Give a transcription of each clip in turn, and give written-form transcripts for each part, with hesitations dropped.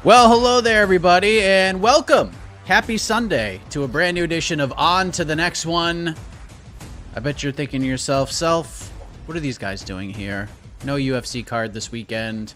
Well, hello there, everybody, and welcome. Happy Sunday to a brand new edition of On to the Next One. I bet you're thinking to yourself, what are these guys doing here? No UFC card this weekend.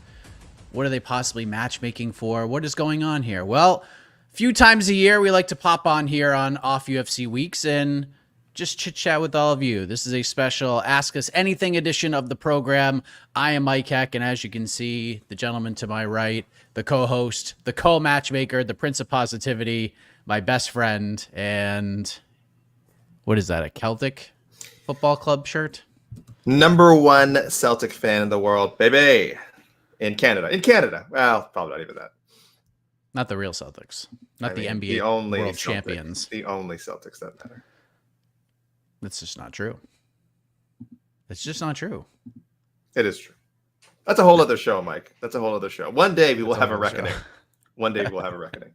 What are they possibly matchmaking for? What is going on here? Well, a few times a year, we like to pop on here on off UFC weeks and just chit-chat with all of you. This is a special Ask Us Anything edition of the program. I am Mike Heck, and as you can see, the gentleman to my right, the co-host, the co-matchmaker, the Prince of Positivity, my best friend, and what is that, a Celtic football club shirt? Number one Celtic fan in the world, baby. In Canada. Well, probably not even that. Not the real Celtics. Not the NBA the only world Celtics, champions. The only Celtics that matter. That's just not true. It's just not true. It is true. That's a whole other show, Mike. That's a whole other show. One day we will have a reckoning. One day we will have a reckoning.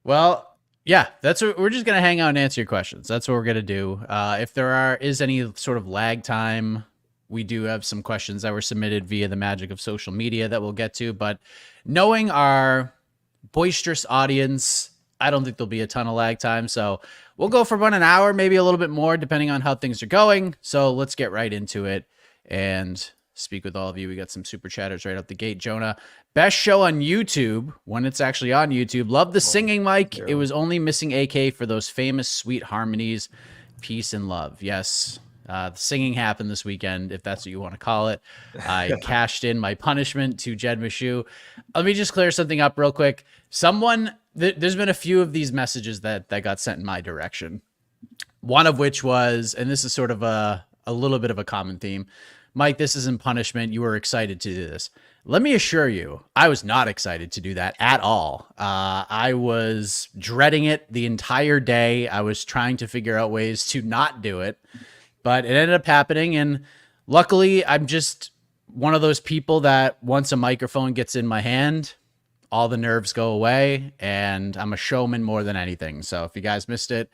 Well, yeah, that's what we're just going to hang out and answer your questions. That's what we're going to do. If there is any sort of lag time, we do have some questions that were submitted via the magic of social media that we'll get to. But knowing our boisterous audience, I don't think there'll be a ton of lag time. So we'll go for about an hour, maybe a little bit more, depending on how things are going. So let's get right into it and speak with all of you. We got some super chatters right out the gate. Jonah, best show on YouTube when it's actually on YouTube. Love the singing, Mike. It was only missing AK for those famous sweet harmonies. Peace and love. Yes. The singing happened this weekend, if that's what you want to call it. I cashed in my punishment to Jed Meshew. Let me just clear something up real quick. There's been a few of these messages that got sent in my direction. One of which was, and this is sort of a little bit of a common theme, Mike, this isn't punishment. You were excited to do this. Let me assure you, I was not excited to do that at all. I was dreading it the entire day. I was trying to figure out ways to not do it. But it ended up happening, and luckily, I'm just one of those people that once a microphone gets in my hand, all the nerves go away, and I'm a showman more than anything. So if you guys missed it,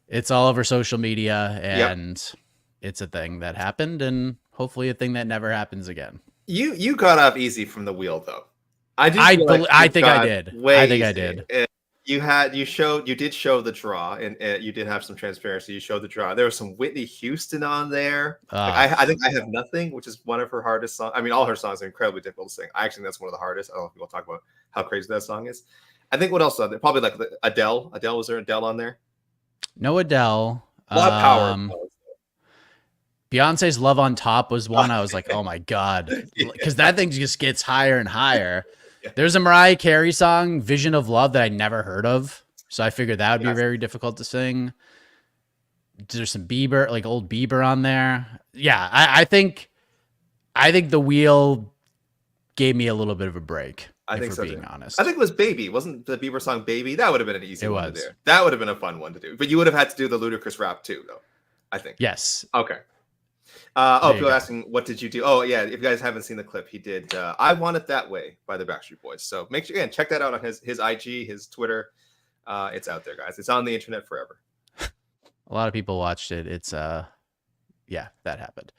it's all over social media, and It's a thing that happened, and hopefully a thing that never happens again. You got off easy from the wheel, though. I think I did. I did. You did show the draw, and you did have some transparency. You showed the draw. There was some Whitney Houston on there. I think I Have Nothing, which is one of her hardest songs. I mean, all her songs are incredibly difficult to sing. I actually think that's one of the hardest. I don't know if people talk about how crazy that song is. I think what else on there? Probably like Adele. Was there Adele on there? No Adele. A lot of power. Beyonce's Love on Top was one I was like, oh my God, because that thing just gets higher and higher. There's a Mariah Carey song, Vision of Love, that I never heard of. So I figured that would be very difficult to sing. There's some Bieber, like old Bieber on there. Yeah, I think the wheel gave me a little bit of a break. I think so, being honest. I think it was Baby. Wasn't the Bieber song Baby? That would have been an easy one to do. That would have been a fun one to do. But you would have had to do the ludicrous rap too, though, I think. Yes. Okay. People are asking, what did you do? Oh, yeah. If you guys haven't seen the clip, he did I Want It That Way by the Backstreet Boys. So make sure, again, check that out on his IG, his Twitter. It's out there, guys. It's on the internet forever. A lot of people watched it. It's, yeah, that happened.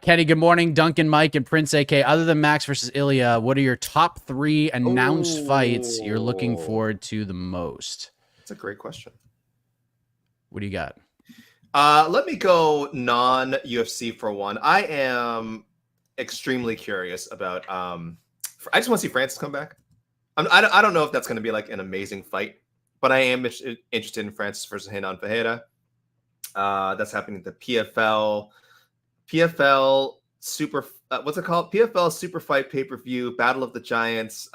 Kenny, good morning. Duncan, Mike, and Prince AK. Other than Max versus Ilya, what are your top 3 announced fights you're looking forward to the most? That's a great question. What do you got? Let me go non-UFC for one. I am extremely curious about. I just want to see Francis come back. I don't know if that's going to be like an amazing fight, but I am interested in Francis versus Renan Ferreira. That's happening at the PFL Super. What's it called? PFL Super Fight Pay-Per-View Battle of the Giants.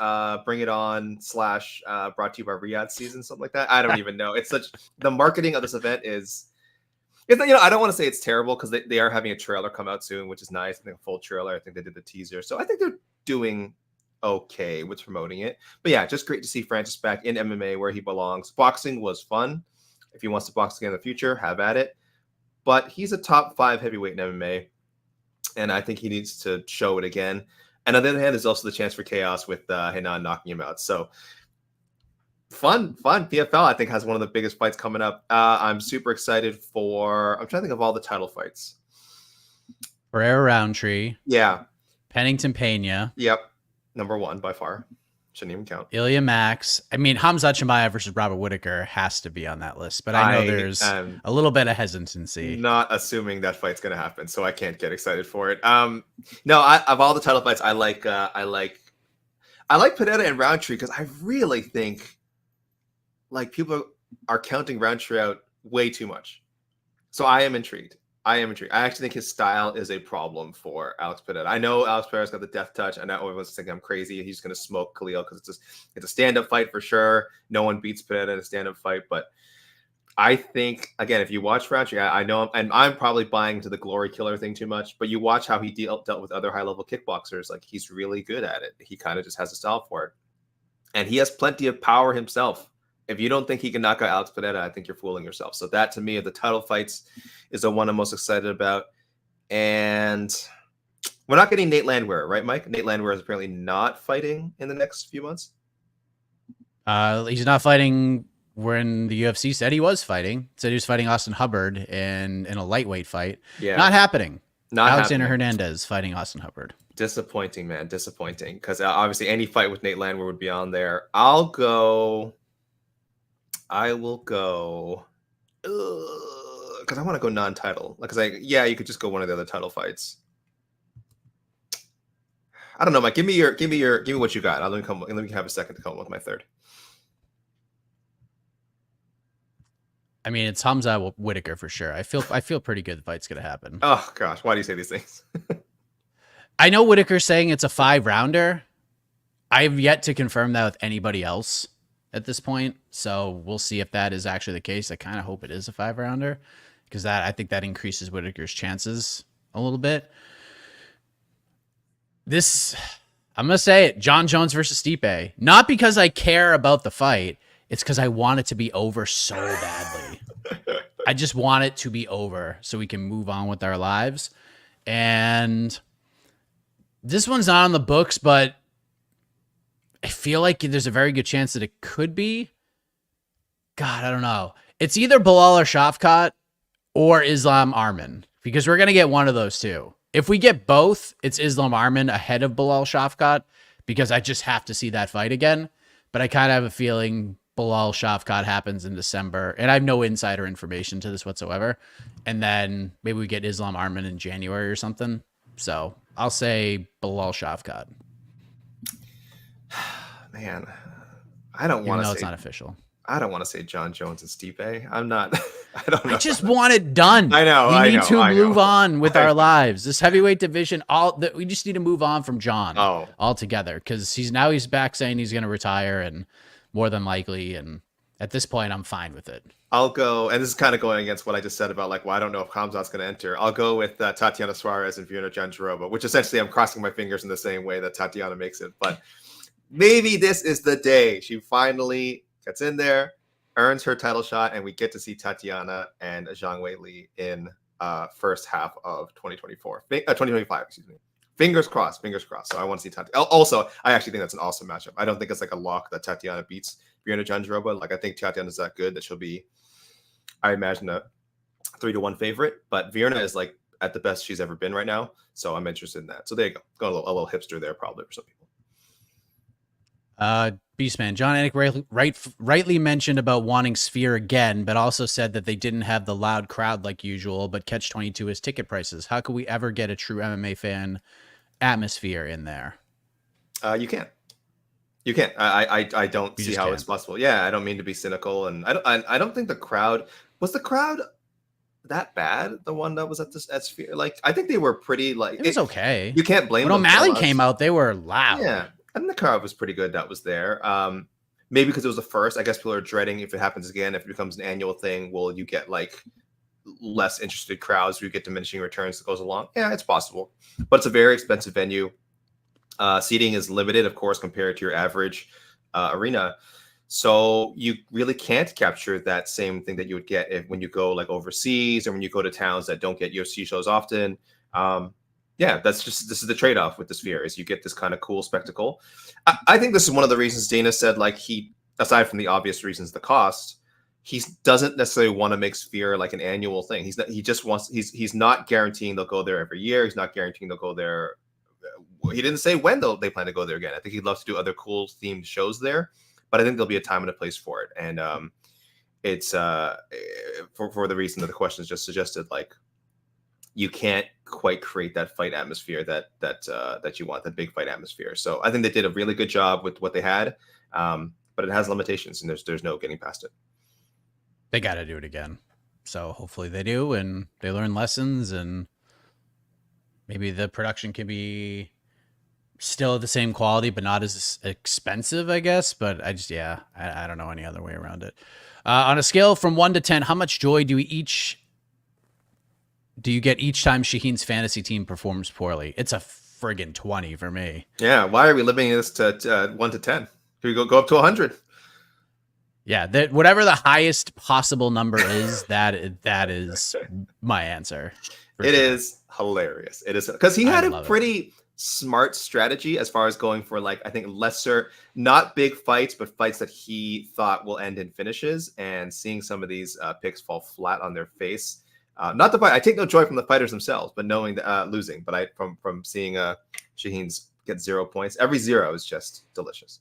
Bring It On / brought to you by Riyadh Season, something like that. I don't even know. It's such the marketing of this event is. I don't want to say it's terrible because they are having a trailer come out soon, which is nice. I think a full trailer. I think they did the teaser. So I think they're doing okay with promoting it. But yeah, just great to see Francis back in MMA where he belongs. Boxing was fun. If he wants to box again in the future, have at it. But he's a top 5 heavyweight in MMA. And I think he needs to show it again. And on the other hand, there's also the chance for chaos with Renan knocking him out. So fun. PFL, I think, has one of the biggest fights coming up. I'm super excited for. I'm trying to think of all the title fights. Pereira Roundtree. Yeah. Pennington Pena. Yep. Number one by far. Shouldn't even count. Ilya Max. I mean, Hamza Chimaev versus Robert Whittaker has to be on that list, but I know there's a little bit of hesitancy. Not assuming that fight's gonna happen, so I can't get excited for it. No, of all the title fights, I like Pineda and Roundtree because I really think like people are counting Roundtree out way too much. So I am intrigued. I actually think his style is a problem for Alex Pineda. I know Alex Pereira's got the death touch. I know everyone's thinking I'm crazy. He's going to smoke Khalil because it's a stand-up fight for sure. No one beats Pineda in a stand-up fight. But I think, again, if you watch Roundtree, I know, and I'm probably buying into the glory killer thing too much, but you watch how he dealt with other high-level kickboxers. Like, he's really good at it. He kind of just has a style for it. And he has plenty of power himself. If you don't think he can knock out Alex Pineda, I think you're fooling yourself. So that, to me, of the title fights, is the one I'm most excited about. And we're not getting Nate Landwehr, right, Mike? Nate Landwehr is apparently not fighting in the next few months. He's not fighting when the UFC said he was fighting. Said he was fighting Austin Hubbard in a lightweight fight. Yeah. Not happening. Alexander Hernandez fighting Austin Hubbard. Disappointing, man. Disappointing. Because obviously any fight with Nate Landwehr would be on there. I will go... because I want to go non-title. Because you could just go one of the other title fights. I don't know, Mike. Give me what you got. Let me have a second to come up with my third. I mean, it's Hamza Whittaker for sure. I feel pretty good the fight's gonna happen. Oh gosh, why do you say these things? I know Whittaker's saying it's a 5-rounder. I've yet to confirm that with anybody else at this point, so we'll see if that is actually the case. I kind of hope it is a 5-rounder because I think that increases Whittaker's chances a little bit. I'm gonna say it: John Jones versus Stipe. Not because I care about the fight. It's because I want it to be over so badly. I just want it to be over so we can move on with our lives. And this one's not on the books, but I feel like there's a very good chance that it could be. God, I don't know. It's either Bilal or Shafkat or Islam Arman because we're going to get one of those two. If we get both, it's Islam Arman ahead of Bilal Shafkat because I just have to see that fight again. But I kind of have a feeling Bilal Shafkat happens in December, and I have no insider information to this whatsoever. And then maybe we get Islam Arman in January or something. So I'll say Bilal Shafkat. Man, I don't want to say it's not official. I don't want to say John Jones and Stipe. I'm not. I don't know. I just want it done. I know. We need to move on with our lives. This heavyweight division, we just need to move on from John altogether because he's back saying he's going to retire and more than likely. And at this point, I'm fine with it. I'll go, and this is kind of going against what I just said about I don't know if Khamzat's going to enter. I'll go with Tatiana Suarez and Fiona Jandiroba, which essentially I'm crossing my fingers in the same way that Tatiana makes it. But maybe this is the day she finally gets in there, earns her title shot, and we get to see Tatiana and Zhang Weili in first half of 2025, excuse me. Fingers crossed. So I want to see Tatiana. Also, I actually think that's an awesome matchup. I don't think it's like a lock that Tatiana beats Fiona Jandiroba. I think Tatiana's that good that she'll be, I imagine, a 3-1 favorite. But Fiona is at the best she's ever been right now. So I'm interested in that. So there you go. Going a little hipster there probably for some people. Beastman, John Anik rightly mentioned about wanting Sphere again, but also said that they didn't have the loud crowd like usual, but Catch-22 is ticket prices. How could we ever get a true MMA fan atmosphere in there? You can't. I don't see how it's possible. Yeah, I don't mean to be cynical, and I don't think the crowd was that bad. The one that was at Sphere, I think they were pretty it was okay. You can't blame them. When O'Malley came out, they were loud. Yeah. And the crowd was pretty good that was there. Maybe because it was the first. I guess people are dreading if it happens again, if it becomes an annual thing, will you get less interested crowds, will you get diminishing returns that goes along? Yeah, it's possible. But it's a very expensive venue. Seating is limited, of course, compared to your average arena. So you really can't capture that same thing that you would get when you go overseas or when you go to towns that don't get UFC shows often. Yeah, this is the trade-off with the Sphere is you get this kind of cool spectacle. I think this is one of the reasons Dana said he, aside from the obvious reasons, the cost, he doesn't necessarily want to make Sphere an annual thing. He's not guaranteeing they'll go there every year. He's not guaranteeing they'll go there he didn't say when they plan to go there again. I think he'd love to do other cool themed shows there, but I think there'll be a time and a place for it. And it's for the reason that the questions just suggested, like you can't quite create that fight atmosphere that you want, that big fight atmosphere. So I think they did a really good job with what they had, but it has limitations, and there's no getting past it. They got to do it again. So hopefully they do, and they learn lessons, and maybe the production can be still the same quality, but not as expensive, I guess. But I don't know any other way around it. On a scale from 1 to 10, how much joy do you get each time Shaheen's fantasy team performs poorly? It's a friggin' 20 for me. Yeah. Why are we limiting this to 1 to 10? Can we go up to 100? Yeah, whatever the highest possible number is, that is my answer. It is hilarious. It is, because he had a pretty smart strategy as far as going for, like, I think lesser, not big fights, but fights that he thought will end in finishes, and seeing some of these picks fall flat on their face. Not the fight. I take no joy from the fighters themselves, but knowing that losing. But from seeing Shaheen's get 0 points, every 0 is just delicious.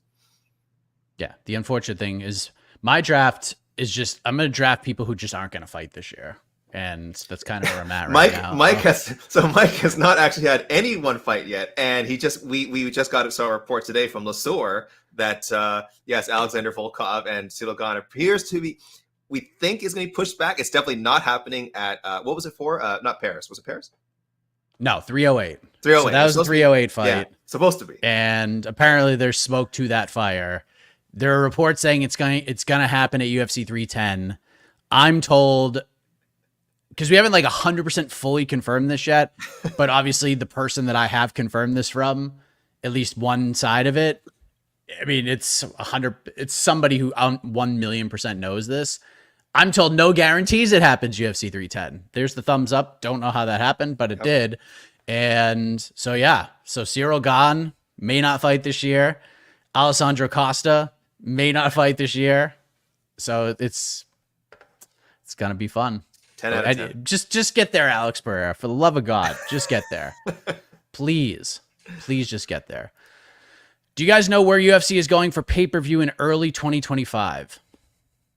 Yeah, the unfortunate thing is my draft is just, I'm going to draft people who just aren't going to fight this year. And that's kind of where I'm at right now. Mike has not actually had anyone fight yet. And we just got a report today from Lesueur that, yes, Alexander Volkov and Ciryl Gane appears to be, we think is going to be pushed back. It's definitely not happening at, what was it for? Not Paris. Was it Paris? No, 308. 308. So that was a 308 fight. Yeah, supposed to be. And apparently there's smoke to that fire. There are reports saying it's going to happen at UFC 310. I'm told, because we haven't like 100% fully confirmed this yet, but obviously the person that I have confirmed this from, at least one side of it, I mean, it's somebody who 1,000,000% knows this. I'm told no guarantees it happens UFC 310. There's the thumbs up. Don't know how that happened, but it did. And so, yeah. So Ciryl Gane may not fight this year. Alessandro Costa may not fight this year. So it's going to be fun. 10 out of 10. Just get there, Alex Pereira. For the love of God, just get there. Please just get there. Do you guys know where UFC is going for pay-per-view in early 2025?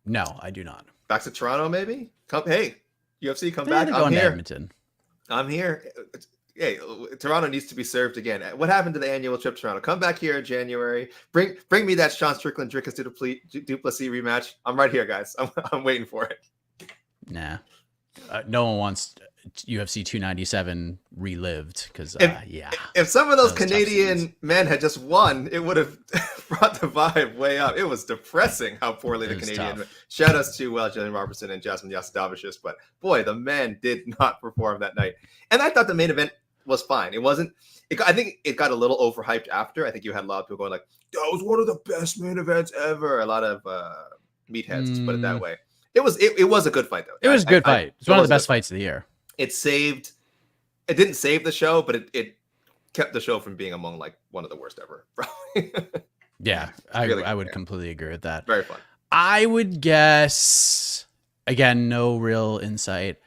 No, I do not. Back to Toronto, maybe? Hey, UFC, come back. I'm here. Edmonton. I'm here. Hey, Toronto needs to be served again. What happened to the annual trip to Toronto? Come back here in January. Bring me that Sean Strickland Dricus Duplessis rematch. I'm right here, guys. I'm waiting for it. Nah. No one wants UFC 297 relived because, if some of those Canadian men had just won, it would have brought the vibe way up. It was depressing how poorly the Canadian men. Shout outs to Jillian Robertson and Jasmine Yasidavicius, but boy, the men did not perform that night. And I thought the main event was fine. It wasn't. I think it got a little overhyped after. I think you had a lot of people going like, "That was one of the best main events ever." A lot of meatheads, to put it that way. It was a good fight though. It was a good fight. It's one of the best fights of the year. It didn't save the show, but it kept the show from being among like one of the worst ever. Yeah, I would completely agree with that. Very fun. I would guess, again, no real insight.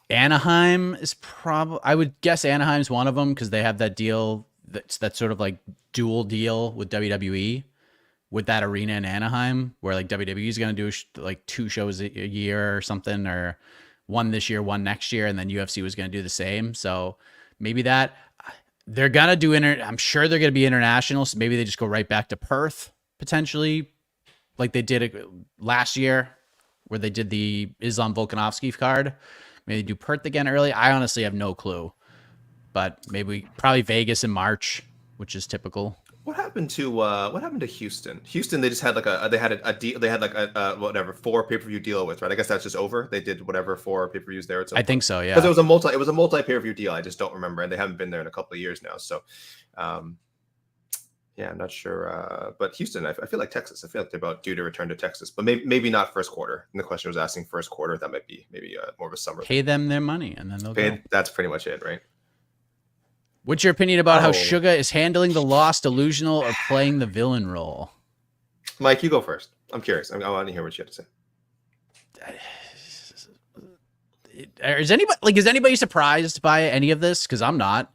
Anaheim is I would guess Anaheim's one of them because they have that deal that's sort of like dual deal with WWE. With that arena in Anaheim, where like WWE is going to do like 2 shows a year or something, or one this year, one next year, and then UFC was going to do the same. So maybe that they're going to do I'm sure they're going to be international. So maybe they just go right back to Perth potentially, like they did it last year, where they did the Islam Volkanovski card. Maybe they do Perth again early. I honestly have no clue, but probably Vegas in March, which is typical. What happened to Houston? Houston, they just had like a deal. They had like a whatever 4 pay-per-view deal with, right? I guess that's just over. They did whatever 4 pay-per-views there. I think so, yeah. Because it was a multi pay-per-view deal. I just don't remember, and they haven't been there in a couple of years now. So, yeah, I'm not sure. But Houston, I feel like Texas. I feel like they're about due to return to Texas, but maybe not first quarter. And the question was asking first quarter. That might be maybe more of a summer. Pay them their money, and then they'll go. That's pretty much it, right? What's your opinion about how Suga is handling the loss, delusional, or playing the villain role? Mike, you go first. I'm curious. I want to hear what you have to say. Is anybody surprised by any of this? Because I'm not.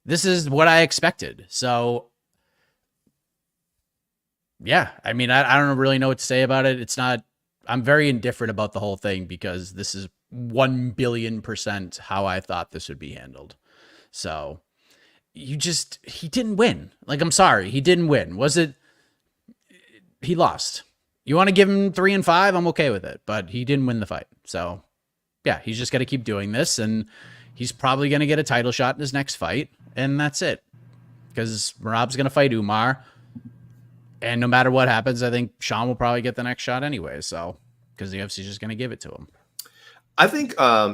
this is what I expected. So yeah, I mean, I don't really know what to say about it. It's not, I'm very indifferent about the whole thing because this is 1,000,000,000% how I thought this would be handled. So he didn't win. Like, I'm sorry, he didn't win. He lost. You want to give him 3 and 5? I'm okay with it, but he didn't win the fight. So yeah, he's just got to keep doing this, and he's probably going to get a title shot in his next fight, and that's it. Because Merab's going to fight Umar, and no matter what happens, I think Sean will probably get the next shot anyway. So, because the UFC is just going to give it to him. I think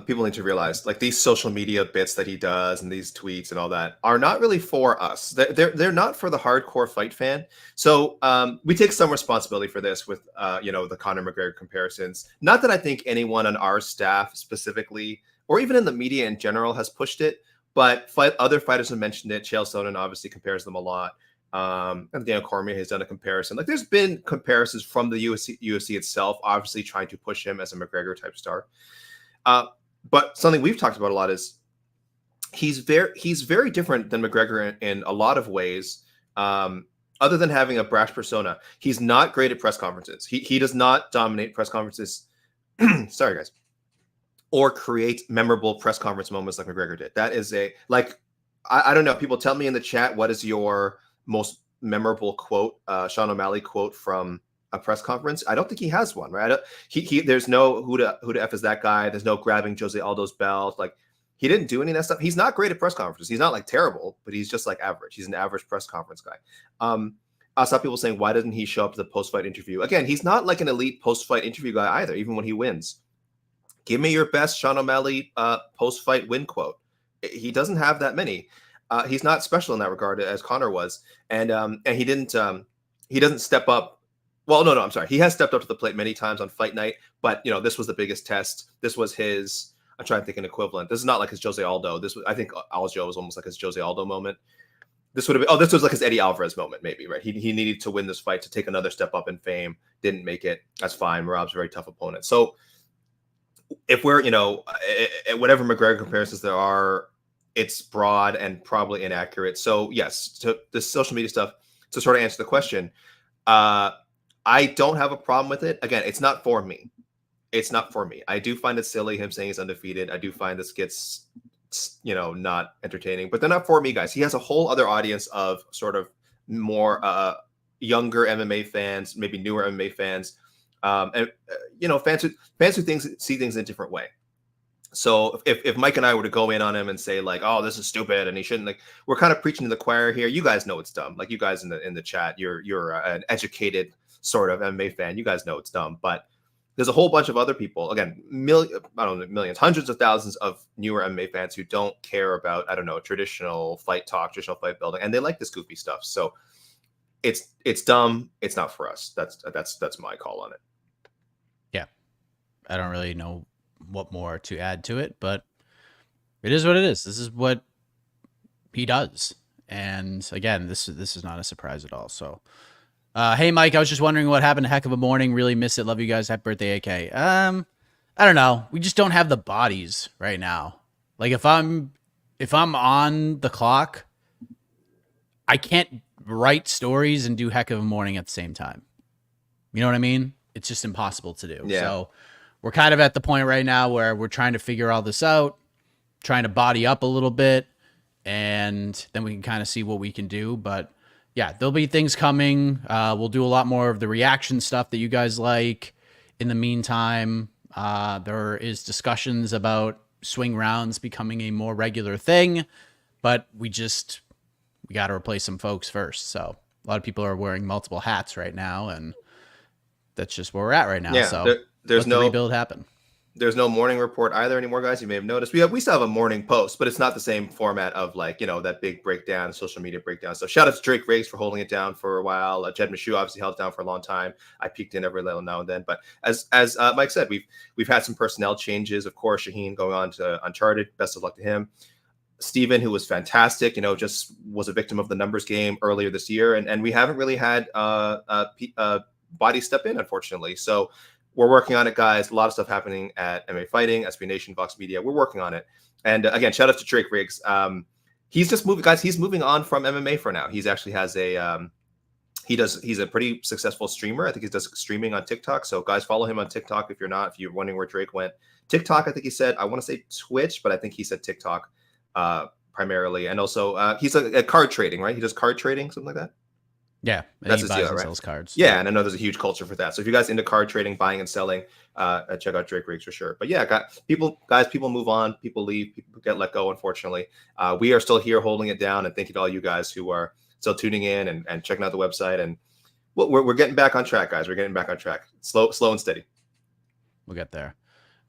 people need to realize, like, these social media bits that he does and these tweets and all that are not really for us. They're not for the hardcore fight fan. So we take some responsibility for this with the Conor McGregor comparisons. Not that I think anyone on our staff specifically, or even in the media in general, has pushed it, but other fighters have mentioned it. Chael Sonnen obviously compares them a lot. And Daniel Cormier has done a comparison. Like, there's been comparisons from the UFC itself, obviously trying to push him as a McGregor type star. But something we've talked about a lot is he's very different than McGregor in a lot of ways. Other than having a brash persona, he's not great at press conferences. He does not dominate press conferences. Sorry, guys. Or create memorable press conference moments like McGregor did. That is I don't know. People tell me in the chat, what is your most memorable quote, Sean O'Malley quote from a press conference? I don't think he has one, right? There's no who to F is that guy. There's no grabbing Jose Aldo's belt. Like, he didn't do any of that stuff. He's not great at press conferences. He's not like terrible, but he's just like average. He's an average press conference guy. I saw people saying, why doesn't he show up to the post-fight interview? Again, he's not like an elite post-fight interview guy either, even when he wins. Give me your best Sean O'Malley post-fight win quote. He doesn't have that many. He's not special in that regard as Conor was. And he doesn't step up. Well, no, I'm sorry. He has stepped up to the plate many times on fight night, but this was the biggest test. This was his, I'm trying to think an equivalent. This is not like his Jose Aldo. I think Aljo was almost like his Jose Aldo moment. This would have been, this was like his Eddie Alvarez moment, maybe, right? He needed to win this fight to take another step up in fame. Didn't make it. That's fine. Merab's a very tough opponent. So if we're, whatever McGregor comparisons there are, it's broad and probably inaccurate. So yes, to the social media stuff, to sort of answer the question, I don't have a problem with it. Again, it's not for me. It's not for me. I do find it silly, him saying he's undefeated. I do find this gets, not entertaining, but they're not for me, guys. He has a whole other audience of sort of more younger MMA fans, maybe newer MMA fans, and fans who see things in a different way. So if Mike and I were to go in on him and say like, oh, this is stupid and he shouldn't, like, we're kind of preaching to the choir here. You guys know it's dumb. Like, you guys in the chat, you're an educated sort of MMA fan. You guys know it's dumb, but there's a whole bunch of other people, again, millions, hundreds of thousands of newer MMA fans who don't care about, traditional fight talk, traditional fight building, and they like this goofy stuff. So it's dumb. It's not for us. That's my call on it. Yeah. I don't really know what more to add to it, but it is what it is. This is what he does. And again, this is not a surprise at all. So, hey, Mike, I was just wondering what happened to Heck of a Morning. Really miss it. Love you guys. Happy birthday, AK. I don't know. We just don't have the bodies right now. Like, if I'm on the clock, I can't write stories and do Heck of a Morning at the same time. You know what I mean? It's just impossible to do. Yeah. So we're kind of at the point right now where we're trying to figure all this out, trying to body up a little bit, and then we can kind of see what we can do. But yeah, there'll be things coming. We'll do a lot more of the reaction stuff that you guys like. In the meantime, there is discussions about swing rounds becoming a more regular thing, but we got to replace some folks first. So a lot of people are wearing multiple hats right now, and that's just where we're at right now. Yeah, so there's no rebuild happen. There's no morning report either anymore, guys. You may have noticed we still have a morning post, but it's not the same format of that big breakdown, social media breakdown. So shout out to Drake Riggs for holding it down for a while. Jed Meshew obviously held it down for a long time. I peeked in every little now and then, but as Mike said, we've had some personnel changes. Of course, Shaheen going on to Uncharted. Best of luck to him. Steven, who was fantastic, just was a victim of the numbers game earlier this year, and we haven't really had body step in, unfortunately. So we're working on it, guys. A lot of stuff happening at MMA Fighting, SB Nation, Vox Media. We're working on it. And again, shout out to Drake Riggs. He's just moving, guys. He's moving on from MMA for now. He's actually has a he's a pretty successful streamer. I think he does streaming on TikTok. So guys, follow him on TikTok if you're wondering where Drake went. TikTok, I think he said, I want to say Twitch, but I think he said TikTok primarily. And also he's a card trading, right? He does card trading, something like that. Yeah, that's he his buys deal, and right? sells cards. Yeah, and I know there's a huge culture for that. So if you guys into card trading, buying and selling, check out Drake Riggs for sure. But yeah, people move on, people leave, people get let go, unfortunately. We are still here holding it down, and thank you to all you guys who are still tuning in and checking out the website. And we're getting back on track, guys. We're getting back on track. Slow and steady. We'll get there.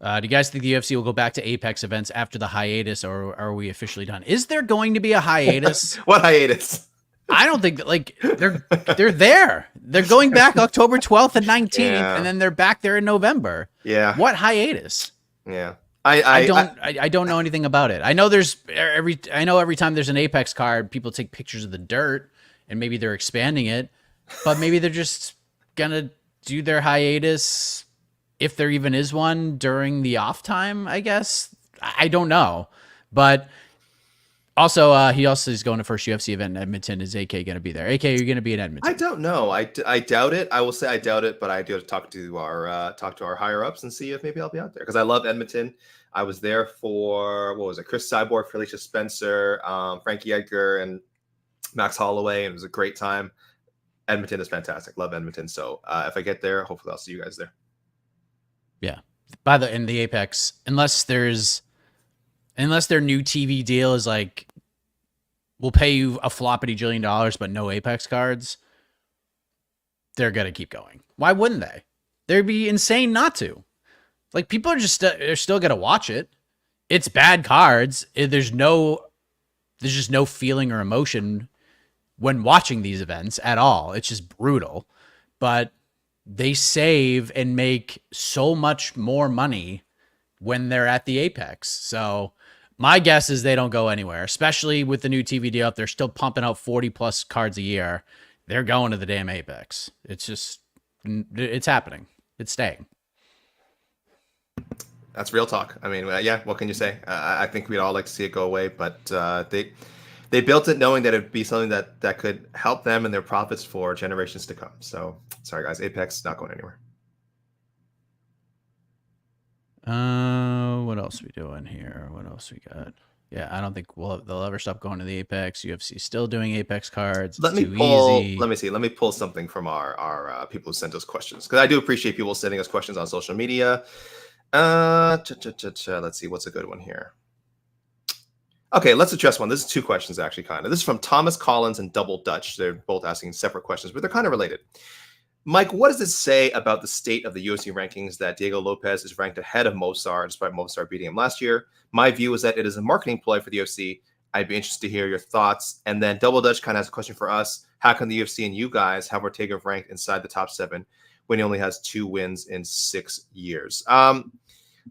Do you guys think the UFC will go back to Apex events after the hiatus, or are we officially done? Is there going to be a hiatus? What hiatus? I don't think they're there. They're going back October 12th and 19th, and then they're back there in November. Yeah. What hiatus? Yeah. I don't know anything about it. I know every time there's an Apex card, people take pictures of the dirt, and maybe they're expanding it, but maybe they're just gonna do their hiatus, if there even is one, during the off time, I guess. I don't know, but. Also, he also is going to first UFC event in Edmonton. Is AK going to be there? AK, are you going to be in Edmonton? I don't know. I doubt it. I will say I doubt it, but I do have to talk to our higher ups and see if maybe I'll be out there, because I love Edmonton. I was there for, what was it, Chris Cyborg, Felicia Spencer, Frankie Edgar, and Max Holloway, and it was a great time. Edmonton is fantastic. Love Edmonton. So if I get there, hopefully I'll see you guys there. Yeah. In the Apex, unless their new TV deal is like, we'll pay you a floppity $1 jillion, but no Apex cards, they're going to keep going. Why wouldn't they? They'd be insane not to. Like, people are still going to watch it. It's bad cards. There's just no feeling or emotion when watching these events at all. It's just brutal. But they save and make so much more money when they're at the Apex. So my guess is they don't go anywhere, especially with the new TV deal. If they're still pumping out 40 plus cards a year, they're going to the damn Apex. It's happening. It's staying. That's real talk. I mean, yeah, what can you say? I think we'd all like to see it go away, but they built it knowing that it'd be something that could help them and their profits for generations to come. So sorry, guys, Apex not going anywhere. What else we doing here? What else we got? Yeah, I don't think they'll ever stop going to the Apex. UFC still doing Apex cards. Let me pull something from our people who sent us questions, because I do appreciate people sending us questions on social media. Let's see, what's a good one here. Okay, let's address one. This is two questions, actually, kind of. This is from Thomas Collins and Double Dutch. They're both asking separate questions, but they're kind of related. Mike, what does it say about the state of the UFC rankings that Diego Lopez is ranked ahead of Mosar, despite Mosar beating him last year? My view is that it is a marketing ploy for the UFC. I'd be interested to hear your thoughts. And then Double Dutch kind of has a question for us. How can the UFC and you guys have Ortega ranked inside the top 7 when he only has 2 wins in 6 years?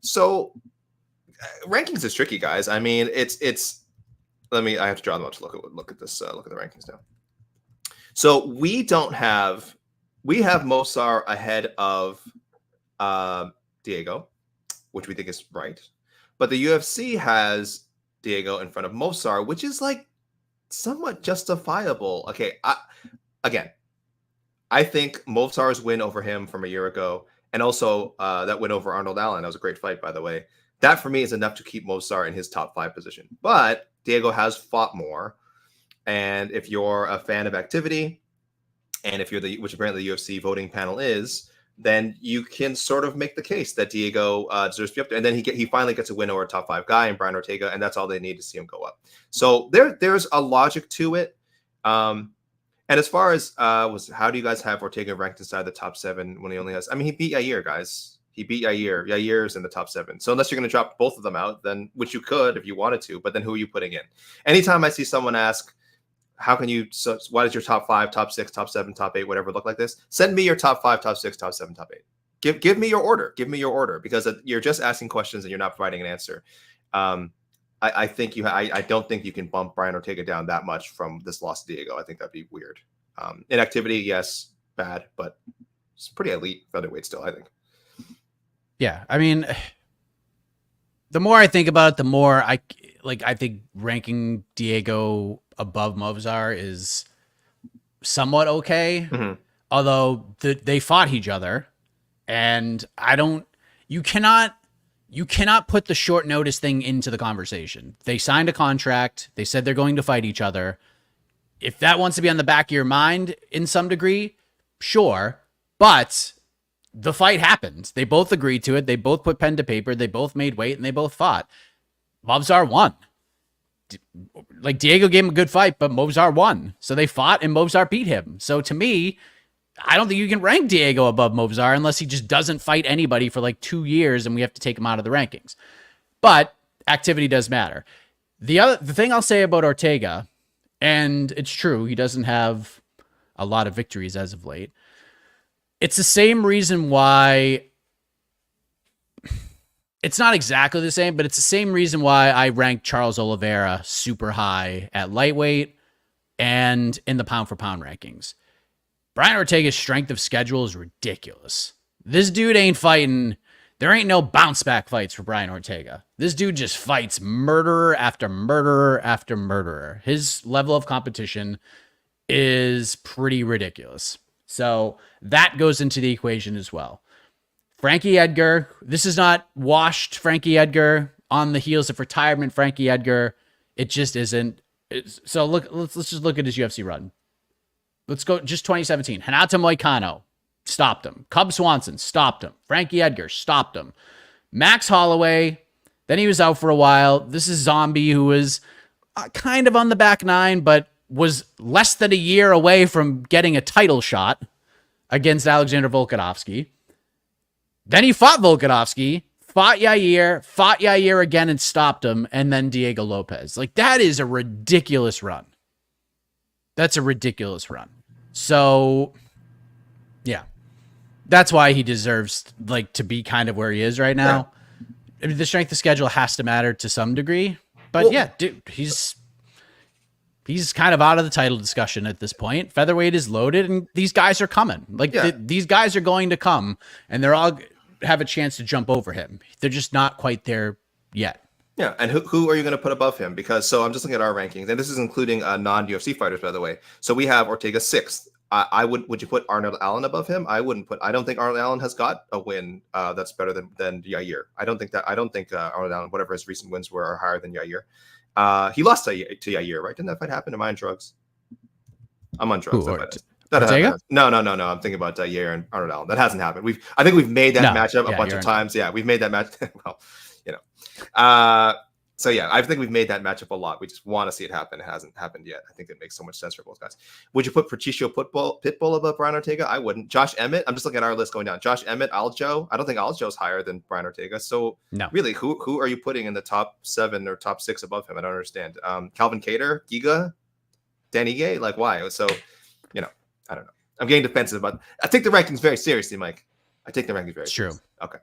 So rankings is tricky, guys. I mean, it's. I have to draw them up to look at this. Look at the rankings now. So we have Mosar ahead of Diego, which we think is right. But the UFC has Diego in front of Mosar, which is like somewhat justifiable. Okay, I think Mosar's win over him from a year ago, and also that win over Arnold Allen, that was a great fight, by the way. That for me is enough to keep Mosar in his top 5 position. But Diego has fought more, and if you're a fan of activity, and if you're which apparently the UFC voting panel is, then you can sort of make the case that Diego deserves to be up there. And then he finally gets a win over a top 5 guy in Brian Ortega, and that's all they need to see him go up. So there's a logic to it. And as far as how do you guys have Ortega ranked inside the top 7 when he only has? I mean, he beat Yair, guys. He beat Yair. Yair's in the top 7. So unless you're going to drop both of them out, then which you could if you wanted to, but then who are you putting in? Anytime I see someone ask, why does your top 5, top 6, top 7, top 8, whatever look like this? Send me your top 5, top 6, top 7, top 8. Give me your order. Give me your order, because you're just asking questions and you're not providing an answer. I think I don't think you can bump Brian Ortega down that much from this loss to Diego. I think that'd be weird. Inactivity, yes, bad, but it's pretty elite featherweight still, I think. Yeah, I mean, the more I think about it, the more I think ranking Diego above Movsar is somewhat okay. Mm-hmm. Although they fought each other, and you cannot put the short notice thing into the conversation. They signed a contract. They said they're going to fight each other. If that wants to be on the back of your mind in some degree, sure. But the fight happened. They both agreed to it. They both put pen to paper. They both made weight, and they both fought. Movsar won. Like, Diego gave him a good fight, but Movsar won. So they fought, and Movsar beat him. So to me, I don't think you can rank Diego above Movsar unless he just doesn't fight anybody for like 2 years and we have to take him out of the rankings. But activity does matter. The thing I'll say about Ortega, and it's true, he doesn't have a lot of victories as of late. It's the same reason why, it's not exactly the same, but it's the same reason why I ranked Charles Oliveira super high at lightweight and in the pound for pound rankings. Brian Ortega's strength of schedule is ridiculous. This dude ain't fighting. There ain't no bounce back fights for Brian Ortega. This dude just fights murderer after murderer after murderer. His level of competition is pretty ridiculous. So that goes into the equation as well. Frankie Edgar, this is not washed Frankie Edgar on the heels of retirement Frankie Edgar. It just isn't. So let's just look at his UFC run. Let's go just 2017. Renato Moicano stopped him. Cub Swanson stopped him. Frankie Edgar stopped him. Max Holloway, then he was out for a while. This is Zombie, who was kind of on the back nine, but was less than a year away from getting a title shot against Alexander Volkanovski. Then he fought Volkanovski, fought Yair again and stopped him, and then Diego Lopez. Like, that is a ridiculous run. That's a ridiculous run. So, yeah. That's why he deserves, like, to be kind of where he is right now. Yeah. I mean, the strength of schedule has to matter to some degree. But, well, yeah, dude, he's kind of out of the title discussion at this point. Featherweight is loaded, and these guys are coming. Like, these guys are going to come, and they're all have a chance to jump over him. They're just not quite there yet. Yeah, and who are you going to put above him? Because, so I'm just looking at our rankings, and this is including non-UFC fighters, by the way. So we have Ortega 6th. Would you put Arnold Allen above him? I don't think Arnold Allen has got a win that's better than Yair. I don't think Arnold Allen, whatever his recent wins were, are higher than Yair. He lost to Yair, right? Didn't that fight happen? Am I on drugs? I'm on drugs. No. I'm thinking about Yair and Arnold Allen. That hasn't happened. I think we've made that matchup a bunch of times. Yeah, we've made that match. Well, you know. So yeah, I think we've made that matchup a lot. We just want to see it happen. It hasn't happened yet. I think it makes so much sense for both guys. Would you put Patricio Pitbull above Brian Ortega? I wouldn't. Josh Emmett. I'm just looking at our list going down. Josh Emmett, Aljo. I don't think Aljo's higher than Brian Ortega. So no. Really, who are you putting in the top 7 or top 6 above him? I don't understand. Calvin Kattar, Giga, Danny Gay. Like, why? So, you know, I don't know. I'm getting defensive, but I take the rankings very seriously, Mike. I take the rankings very seriously. True. Okay.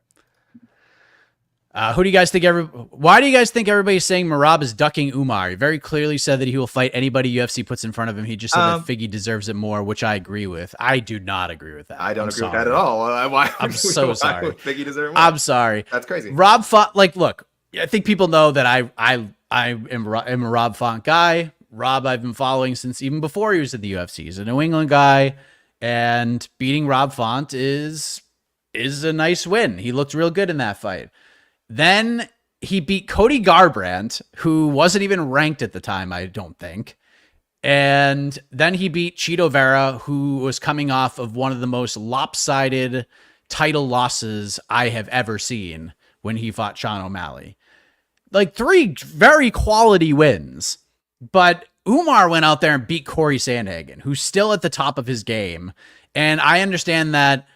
Who do you guys think? Why do you guys think everybody's saying Merab is ducking Umar? He very clearly said that he will fight anybody UFC puts in front of him. He just said that Figgy deserves it more, which I agree with. I do not agree with that. I don't agree with that at all. I'm so sorry. Figgy deserves more? I'm sorry. That's crazy. Rob Font, look, I think people know that I am a Rob Font guy. Rob, I've been following since even before he was in the UFC. He's a New England guy, and beating Rob Font is a nice win. He looked real good in that fight. Then he beat Cody Garbrandt, who wasn't even ranked at the time, I don't think. And then he beat Chito Vera, who was coming off of one of the most lopsided title losses I have ever seen when he fought Sean O'Malley. Like, 3 very quality wins. But Umar went out there and beat Corey Sandhagen, who's still at the top of his game. And I understand that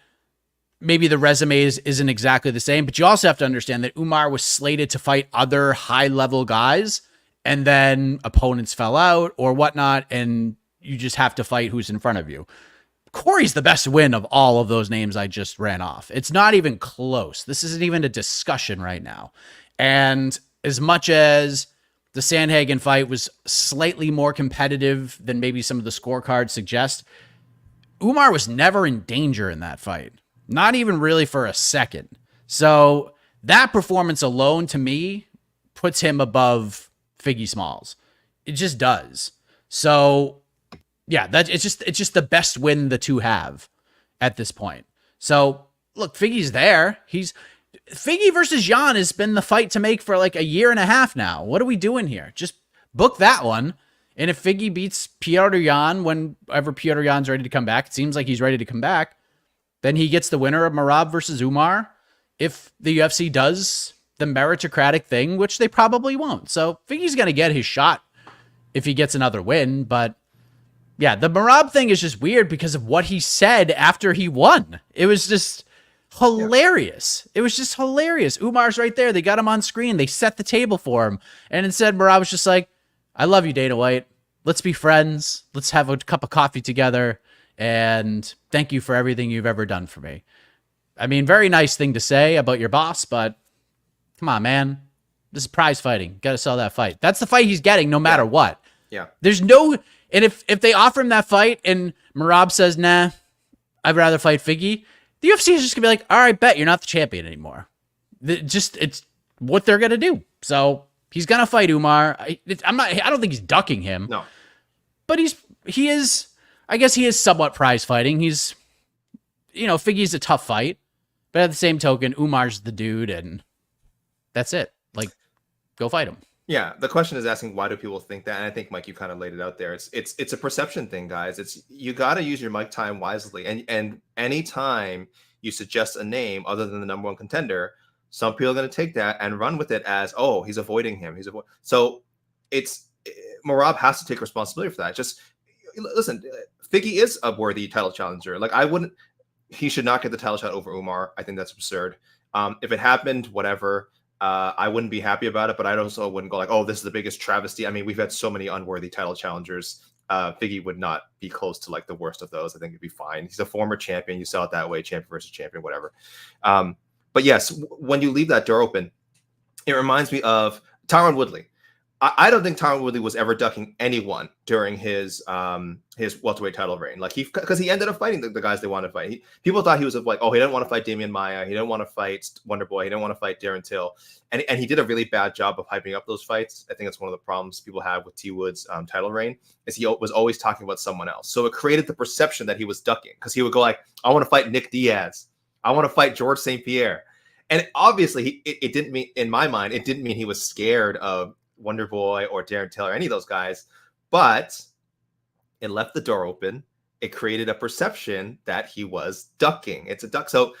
maybe the resume isn't exactly the same, but you also have to understand that Umar was slated to fight other high-level guys, and then opponents fell out or whatnot, and you just have to fight who's in front of you. Corey's the best win of all of those names I just ran off. It's not even close. This isn't even a discussion right now. And as much as the Sandhagen fight was slightly more competitive than maybe some of the scorecards suggest, Umar was never in danger in that fight. Not even really for a second. So That performance alone, to me, puts him above Figgy Smalls. It just does. So, yeah, it's just the best win the two have at this point. So, look, Figgy's there. Figgy versus Jan has been the fight to make for like a year and a half now. What are we doing here? Just book that one. And if Figgy beats Piotr Jan whenever Piotr Jan's ready to come back, it seems like he's ready to come back, then he gets the winner of Merab versus Umar. If the UFC does the meritocratic thing, which they probably won't. So Figgy's going to get his shot if he gets another win. But yeah, the Merab thing is just weird because of what he said after he won. It was just hilarious. It was just hilarious. Umar's right there. They got him on screen. They set the table for him. And instead, Merab was just like, I love you, Dana White. Let's be friends. Let's have a cup of coffee together. And thank you for everything you've ever done for me. I mean, very nice thing to say about your boss, but come on, man. This is prize fighting. Got to sell that fight. That's the fight he's getting no matter what. Yeah. There's no... And if they offer him that fight and Merab says, nah, I'd rather fight Figgy, the UFC is just going to be like, all right, bet you're not the champion anymore. It's what they're going to do. So he's going to fight Umar. I don't think he's ducking him. No. But he is, I guess he is somewhat prize fighting. He's, Figgy's a tough fight. But at the same token, Umar's the dude, and that's it. Like, go fight him. Yeah, the question is asking why do people think that, and I think Mike, you kind of laid it out there. It's a perception thing, guys. You got to use your mic time wisely, and anytime you suggest a name other than the number one contender, some people are going to take that and run with it as, oh, he's avoiding him. So Merab has to take responsibility for that. Just listen, Figgy is a worthy title challenger. Like he should not get the title shot over Umar. I think that's absurd. If it happened, whatever. I wouldn't be happy about it, but I also wouldn't go like, oh, this is the biggest travesty. I mean, we've had so many unworthy title challengers. Figgy would not be close to like the worst of those. I think it'd be fine. He's a former champion. You saw it that way, champion versus champion, whatever. But yes, when you leave that door open, it reminds me of Tyron Woodley. I don't think Tyron Woodley was ever ducking anyone during his welterweight title reign. Like because he ended up fighting the guys they wanted to fight. People thought he was like, oh, he didn't want to fight Damian Maia. He didn't want to fight Wonder Boy. He didn't want to fight Darren Till. And he did a really bad job of hyping up those fights. I think that's one of the problems people have with T Wood's title reign is he was always talking about someone else. So it created the perception that he was ducking because he would go like, I want to fight Nick Diaz. I want to fight George St. Pierre. And obviously it didn't mean, in my mind, it didn't mean he was scared of Wonder Boy or Darren Till or any of those guys, but it left the door open. It created a perception that he was ducking. It's a duck. So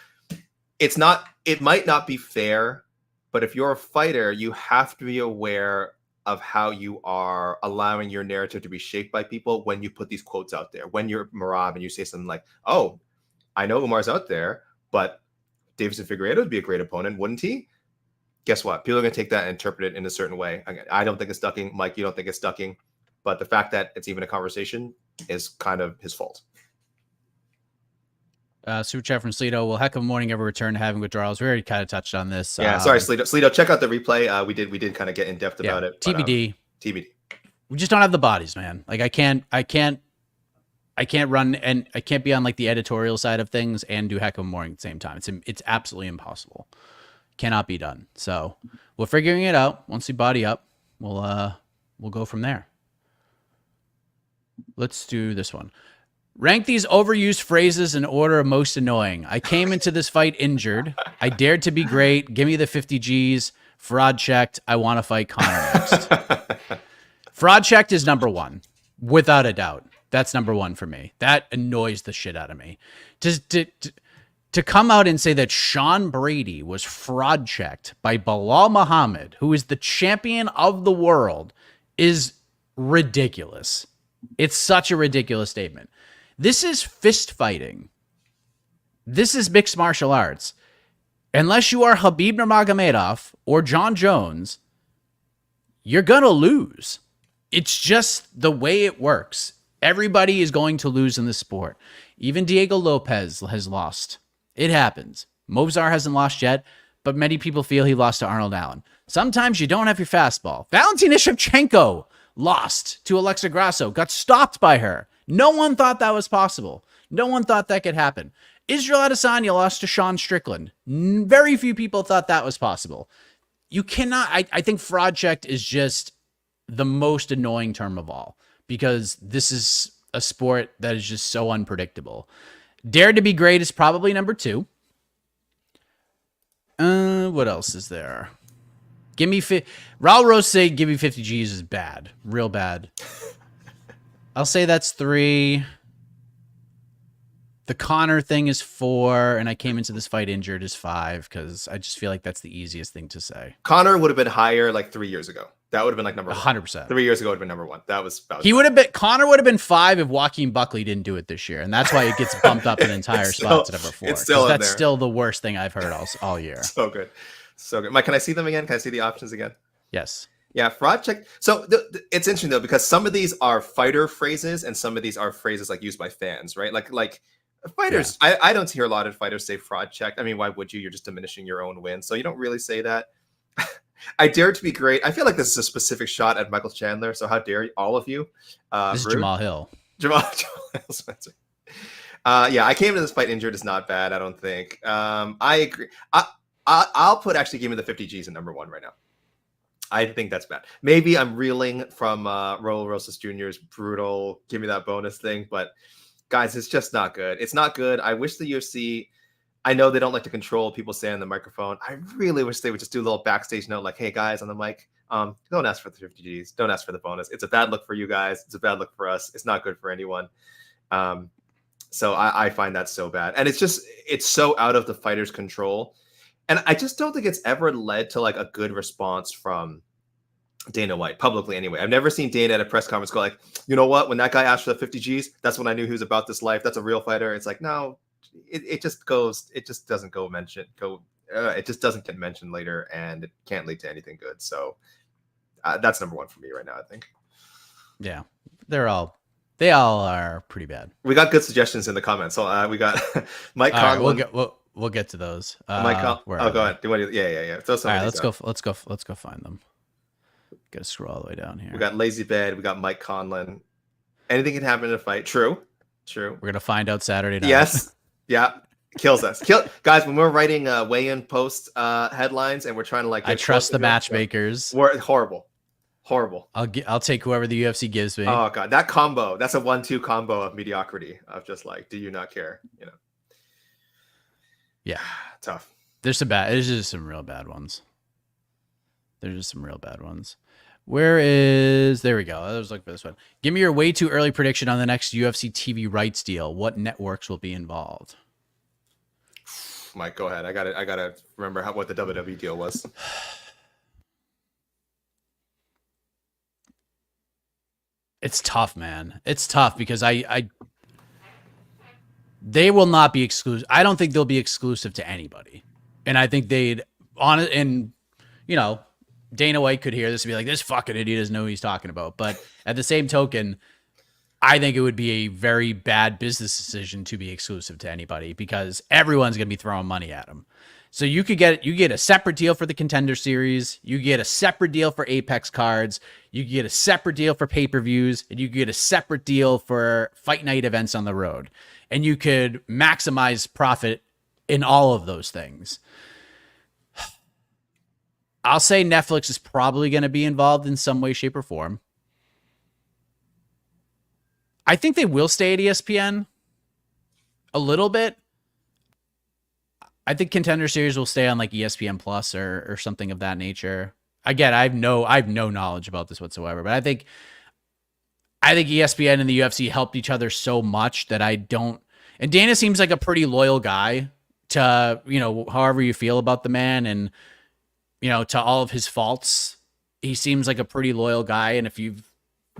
it might not be fair, but if you're a fighter, you have to be aware of how you are allowing your narrative to be shaped by people when you put these quotes out there. When you're Merab and you say something like, oh, I know Umar's out there, but Davison Figueiredo would be a great opponent, wouldn't he? Guess what? People are going to take that and interpret it in a certain way. I don't think it's ducking. Mike, you don't think it's ducking. But the fact that it's even a conversation is kind of his fault. Super chat from Sleeto. Will heck of a morning ever return to having withdrawals? We already kind of touched on this. Yeah, sorry, Sleeto. Sleeto, check out the replay. We did kind of get in depth about it. But, TBD. TBD. We just don't have the bodies, man. Like I can't run and I can't be on like the editorial side of things and do heck of a morning at the same time. It's absolutely impossible. Cannot be done. So we're figuring it out. Once we body up, we'll go from there. Let's do this one. Rank these overused phrases in order of most annoying. I came into this fight injured. I dared to be great. Give me the 50 G's. Fraud checked. I want to fight Conor next. Fraud checked is number one, without a doubt. That's number one for me. That annoys the shit out of me. To come out and say that Sean Brady was fraud checked by Bilal Muhammad, who is the champion of the world, is ridiculous. It's such a ridiculous statement. This is fist fighting. This is mixed martial arts. Unless you are Khabib Nurmagomedov or John Jones, you're going to lose. It's just the way it works. Everybody is going to lose in this sport. Even Diego Lopez has lost. It happens. Movsar hasn't lost yet, but many people feel he lost to Arnold Allen. Sometimes you don't have your fastball. Valentina Shevchenko lost to Alexa Grasso, got stopped by her. No one thought that was possible. No one thought that could happen. Israel Adesanya lost to Sean Strickland. Very few people thought that was possible. You cannot. I think fraud checked is just the most annoying term of all, because this is a sport that is just so unpredictable. Dared to be great is probably number 2. What else is there? Give me Raul Rose say give me 50 G's is bad, real bad. I'll say that's 3. The Conor thing is 4, and I came into this fight injured is 5, because I just feel like that's the easiest thing to say. Conor would have been higher like 3 years ago. That would have been like number 1. 100%. 3 years ago would have been number 1. That was Conor would have been 5 if Joaquin Buckley didn't do it this year, and that's why it gets bumped up an entire spot to number 4. It's still that's still the worst thing I've heard all year. So good. So good. Mike, can I see them again? Can I see the options again? Yes. Yeah, fraud check. So it's interesting though, because some of these are fighter phrases and some of these are phrases like used by fans, right? Like fighters. Yeah. I don't hear a lot of fighters say fraud check. I mean, why would you? You're just diminishing your own win. So you don't really say that. I dare to be great. I feel like this is a specific shot at Michael Chandler. So how dare all of you? This is Jamal Hill. Jamal Hill Spencer. Yeah, I came into this fight injured. It's not bad, I don't think. I agree. I'll put actually give me the 50 G's in number 1 right now. I think that's bad. Maybe I'm reeling from Raul Rosas Jr.'s brutal give me that bonus thing, but guys, it's just not good. It's not good. I wish the UFC, I know they don't like to control people saying on the microphone. I really wish they would just do a little backstage note like, hey guys on the mic, don't ask for the 50 G's. Don't ask for the bonus. It's a bad look for you guys. It's a bad look for us. It's not good for anyone. So I find that so bad. And it's so out of the fighter's control. And I just don't think it's ever led to like a good response from Dana White publicly anyway. I've never seen Dana at a press conference go like, you know what, when that guy asked for the 50 G's, that's when I knew he was about this life. That's a real fighter. It's like, no, it just doesn't get mentioned later, and it can't lead to anything good. So that's number 1 for me right now, I think. Yeah, they all are pretty bad. We got good suggestions in the comments. So we got Mike Conlon. Right, we'll get to those. Mike go ahead. Do you want to? Yeah. All right, let's go find them. Gotta scroll all the way down here. We got Lazy Bed. We got Mike Conlon. Anything can happen in a fight. True. We're gonna find out Saturday night. Yes. Yeah. Kills us. Guys, when we're writing weigh-in post headlines and we're trying to like, I trust the matchmakers. We're horrible. I'll take whoever the UFC gives me. Oh god, that combo. That's a 1-2 combo of mediocrity. Of just like, do you not care? You know. Yeah. Tough. There's just some real bad ones. There we go. I was looking for this one. Give me your way too early prediction on the next UFC TV rights deal. What networks will be involved? Mike, go ahead. I gotta remember what the WWE deal was. It's tough, man. It's tough because they will not be exclusive. I don't think they'll be exclusive to anybody. And I think Dana White could hear this and be like, this fucking idiot doesn't know who he's talking about. But at the same token, I think it would be a very bad business decision to be exclusive to anybody, because everyone's going to be throwing money at them. So you get a separate deal for the Contender Series. You get a separate deal for Apex cards. You get a separate deal for pay-per-views, and you get a separate deal for fight night events on the road. And you could maximize profit in all of those things. I'll say Netflix is probably going to be involved in some way, shape, or form. I think they will stay at ESPN a little bit. I think Contender Series will stay on like ESPN Plus or something of that nature. Again, I have no knowledge about this whatsoever, but I think ESPN and the UFC helped each other so much that I don't. And Dana seems like a pretty loyal guy to, however you feel about the man, and to all of his faults, he seems like a pretty loyal guy. And if you've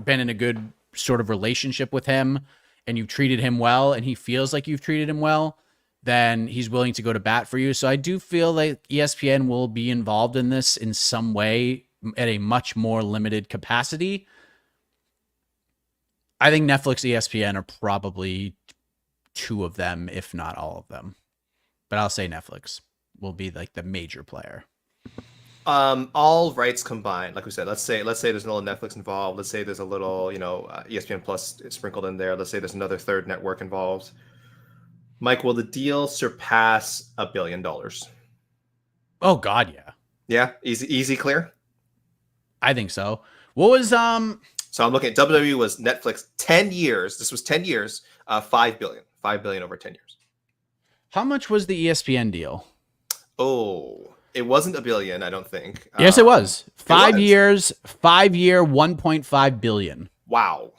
been in a good sort of relationship with him and you've treated him well and he feels like you've treated him well, then he's willing to go to bat for you. So I do feel like ESPN will be involved in this in some way at a much more limited capacity. I think Netflix, ESPN are probably 2 of them, if not all of them. But I'll say Netflix will be like the major player. All rights combined, like we said, let's say there's a little Netflix involved. Let's say there's a little, ESPN Plus sprinkled in there. Let's say there's another third network involved. Mike, will the deal surpass $1 billion? Oh God, yeah. Yeah, easy, clear. I think so. What was So I'm looking at WWE was Netflix 10 years. This was 10 years, 5 billion. 5 billion over 10 years. How much was the ESPN deal? Oh, it wasn't $1 billion, I don't think. Yes, it was. 5 was. years, 5-year, 1.5 billion. Wow.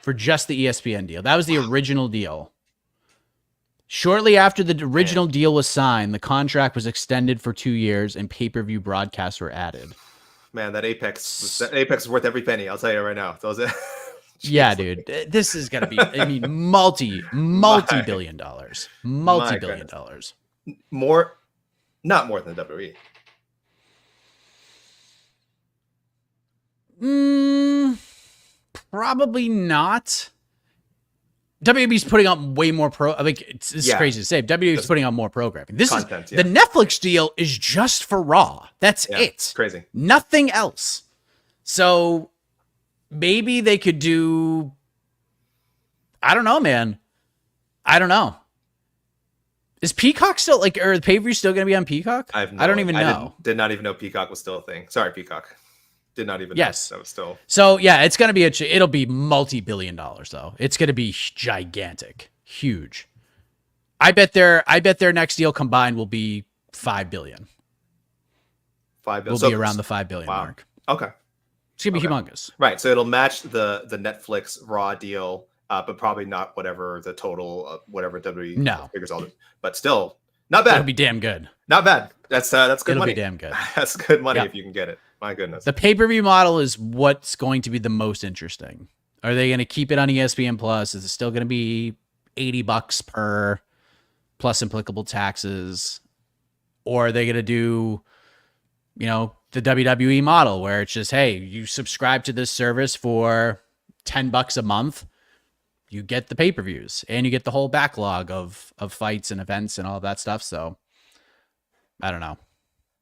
For just the ESPN deal. That was the original deal. Shortly after the original deal was signed, the contract was extended for 2 years and pay-per-view broadcasts were added. Man, that Apex is worth every penny. I'll tell you right now. Yeah, dude. This is going to be, I mean, multi-billion dollars. Multi-billion dollars. More, not more than WWE. Probably not. WWE's putting out way more it's crazy to say. WWE's putting out more programming. This content, the Netflix deal is just for Raw. That's it. It's crazy. Nothing else. So maybe they could do, I don't know, man. I don't know. Is Peacock still or the pay-per-view still going to be on Peacock? I don't even know. Did not even know Peacock was still a thing. Sorry, Peacock. Did not even know that was still. So yeah, it's going to be it'll be multi-billion dollars though. It's going to be gigantic, huge. I bet their next deal combined will be 5 billion. 5 billion. Will be around the 5 billion mark. Okay. It's going to be humongous. Right. So it'll match the Netflix Raw deal, but probably not whatever the total whatever WWE figures all this. But still, not bad. It'll be damn good. Not bad. That's good it'll money. It'll be damn good. That's good money if you can get it. My goodness. The pay-per-view model is what's going to be the most interesting. Are they going to keep it on ESPN Plus? Is it still going to be $80 per plus applicable taxes? Or are they going to do, the WWE model where it's just, hey, you subscribe to this service for $10 a month, you get the pay-per-views and you get the whole backlog of fights and events and all of that stuff. So I don't know.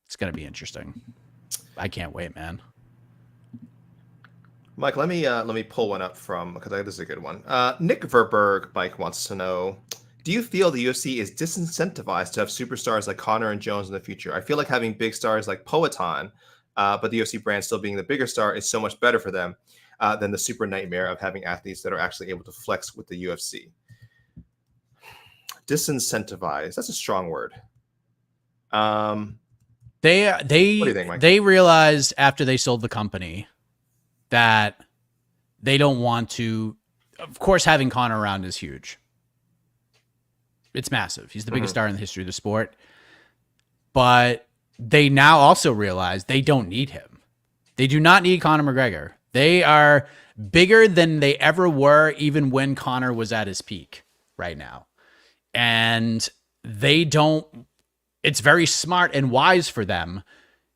It's going to be interesting. I can't wait, man. Mike, let me pull one up because this is a good one. Nick Verberg, Mike, wants to know, do you feel the UFC is disincentivized to have superstars like Conor and Jones in the future? I feel like having big stars like Poatan, but the UFC brand still being the bigger star is so much better for them than the super nightmare of having athletes that are actually able to flex with the UFC. Disincentivized. That's a strong word. They realized after they sold the company that they don't want to. Of course, having Conor around is huge. It's massive. He's the biggest star in the history of the sport. But they now also realize they don't need him. They do not need Conor McGregor. They are bigger than they ever were, even when Conor was at his peak right now. And they don't. It's very smart and wise for them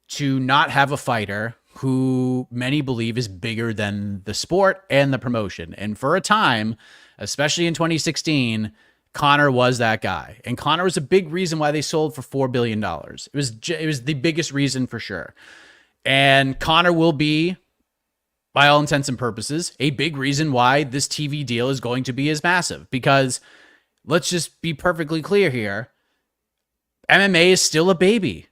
to not have a fighter who many believe is bigger than the sport and the promotion. And for a time, especially in 2016, Conor was that guy. And Conor was a big reason why they sold for $4 billion. It was the biggest reason for sure. And Conor will be, by all intents and purposes, a big reason why this TV deal is going to be as massive. Because let's just be perfectly clear here. MMA is still a baby.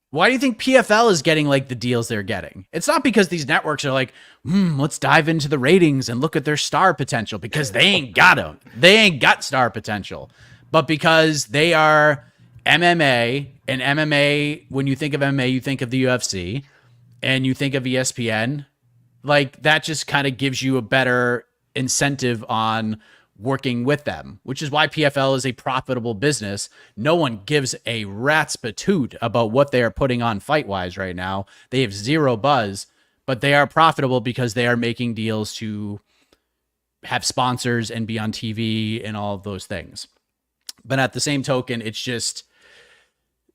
Why do you think PFL is getting the deals they're getting? It's not because these networks are like, let's dive into the ratings and look at their star potential, because they ain't got them. They ain't got star potential. But because they are MMA, and MMA, when you think of MMA, you think of the UFC, and you think of ESPN, that just kind of gives you a better incentive on working with them, which is why PFL is a profitable business. No one gives a rat's patoot about what they are putting on fight-wise right now. They have zero buzz, but they are profitable because they are making deals to have sponsors and be on TV and all of those things. But at the same token, it's just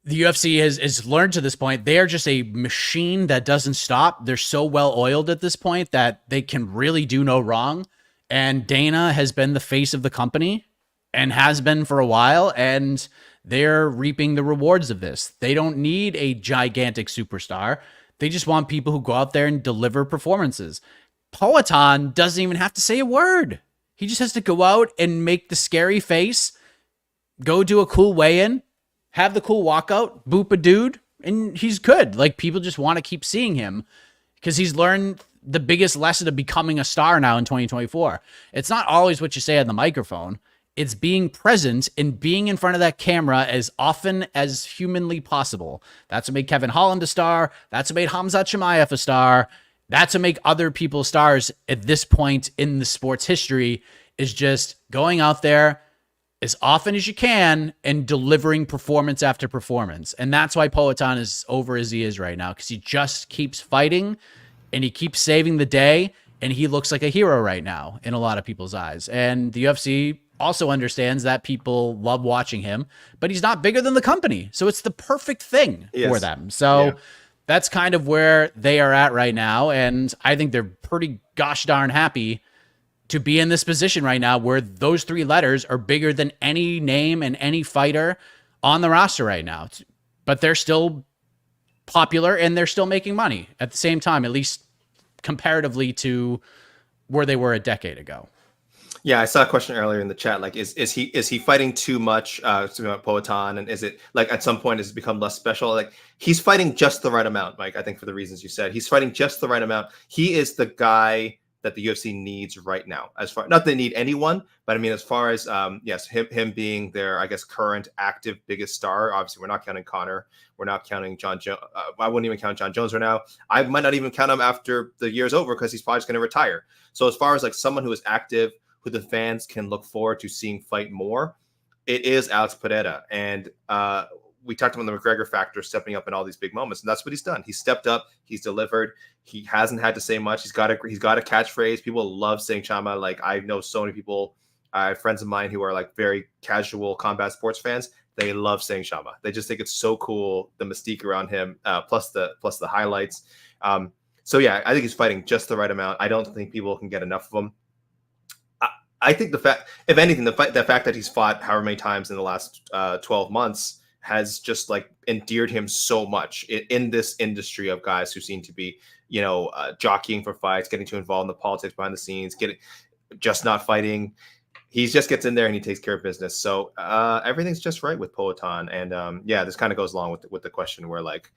the UFC has learned to this point. They are just a machine that doesn't stop. They're so well oiled at this point that they can really do no wrong. And Dana has been the face of the company and has been for a while, and they're reaping the rewards of this. They don't need a gigantic superstar. They just want people who go out there and deliver performances. Poatan doesn't even have to say a word. He just has to go out and make the scary face go do a cool weigh-in, have the cool walkout, boop a dude, and he's good. Like, people just want to keep seeing him because he's learned the biggest lesson of becoming a star now in 2024. It's not always what you say on the microphone. It's being present and being in front of that camera as often as humanly possible. That's what made Kevin Holland a star. That's what made Hamzat Chimaev a star. That's what make other people stars at this point in the sport's history, is just going out there as often as you can and delivering performance after performance. And that's why Poatan is over as he is right now, because he just keeps fighting and he keeps saving the day, and he looks like a hero right now in a lot of people's eyes. And the UFC also understands that people love watching him, but he's not bigger than the company. So it's the perfect thing for them. So that's kind of where they are at right now. And I think they're pretty gosh darn happy to be in this position right now where those three letters are bigger than any name and any fighter on the roster right now. But they're still popular and they're still making money at the same time, at least comparatively to where they were a decade ago. Yeah, I saw a question earlier in the chat. Like, is he fighting too much, Poatan, and is it like at some point has it become less special? Like, he's fighting just the right amount, Mike. I think for the reasons you said, he's fighting just the right amount. He is the guy that the UFC needs right now. As far, not that they need anyone, but I mean, as far as yes, him being their, I guess, current active biggest star. Obviously, we're not counting Conor. We're not counting John Jones. I wouldn't even count John Jones right now. I might not even count him after the year's over because he's probably just going to retire. So as far as like someone who is active, who the fans can look forward to seeing fight more, it is Alex Pereira. And we talked about the McGregor factor stepping up in all these big moments, and that's what he's done. He's stepped up, he's delivered. He hasn't had to say much. He's got a catchphrase. People love saying Chama. Like, I know so many people, I have friends of mine who are like very casual combat sports fans. They love saying Chama. They just think it's so cool, the mystique around him, plus the highlights. So yeah, I think he's fighting just the right amount. I don't think people can get enough of him. I think the fact, if anything, the fact that he's fought however many times in the last 12 months has just like endeared him so much in this industry of guys who seem to be, jockeying for fights, getting too involved in the politics behind the scenes, just not fighting. He just gets in there and he takes care of business. So everything's just right with Poatan. And this kind of goes along with the question where like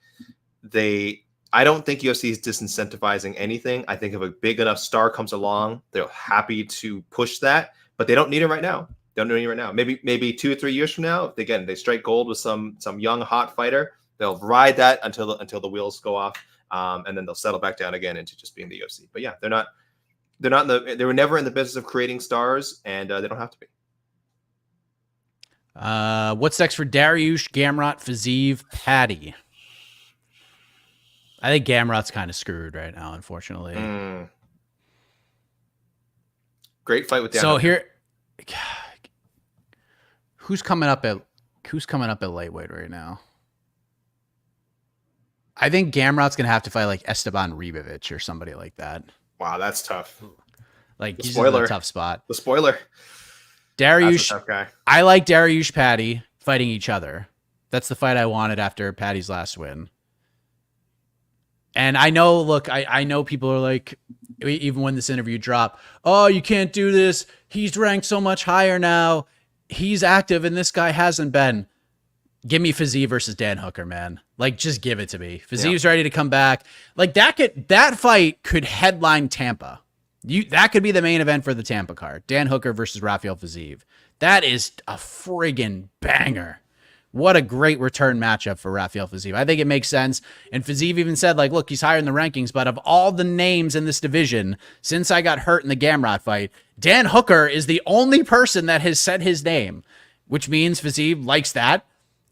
I don't think UFC is disincentivizing anything. I think if a big enough star comes along, they're happy to push that, but they don't need it right now. They don't need it right now. Maybe 2 or 3 years from now, if they strike gold with some young hot fighter, they'll ride that until the wheels go off, and then they'll settle back down again into just being the UFC. But yeah, they were never in the business of creating stars, and they don't have to be. What's next for Dariush, Gamrot, Fiziev, Paddy? I think Gamrot's kind of screwed right now, unfortunately. Great fight with Dan. So here, who's coming up at lightweight right now? I think Gamrot's gonna have to fight like Esteban Ribovic or somebody like that. Wow, that's tough. Like, he's in a tough spot. The spoiler. Dariush, tough guy. I like Dariush, Paddy fighting each other. That's the fight I wanted after Paddy's last win. And I know, look, I know people are like, even when this interview dropped, oh, you can't do this. He's ranked so much higher now. He's active and this guy hasn't been. Give me Fiziev versus Dan Hooker, man. Like, just give it to me. Fiziev's ready to come back. Like, that fight could headline Tampa. That could be the main event for the Tampa card. Dan Hooker versus Rafael Fiziev. That is a friggin' banger. What a great return matchup for Rafael Fiziev. I think it makes sense. And Fiziev even said, like, look, he's higher in the rankings, but of all the names in this division, since I got hurt in the Gamrot fight, Dan Hooker is the only person that has said his name, which means Fiziev likes that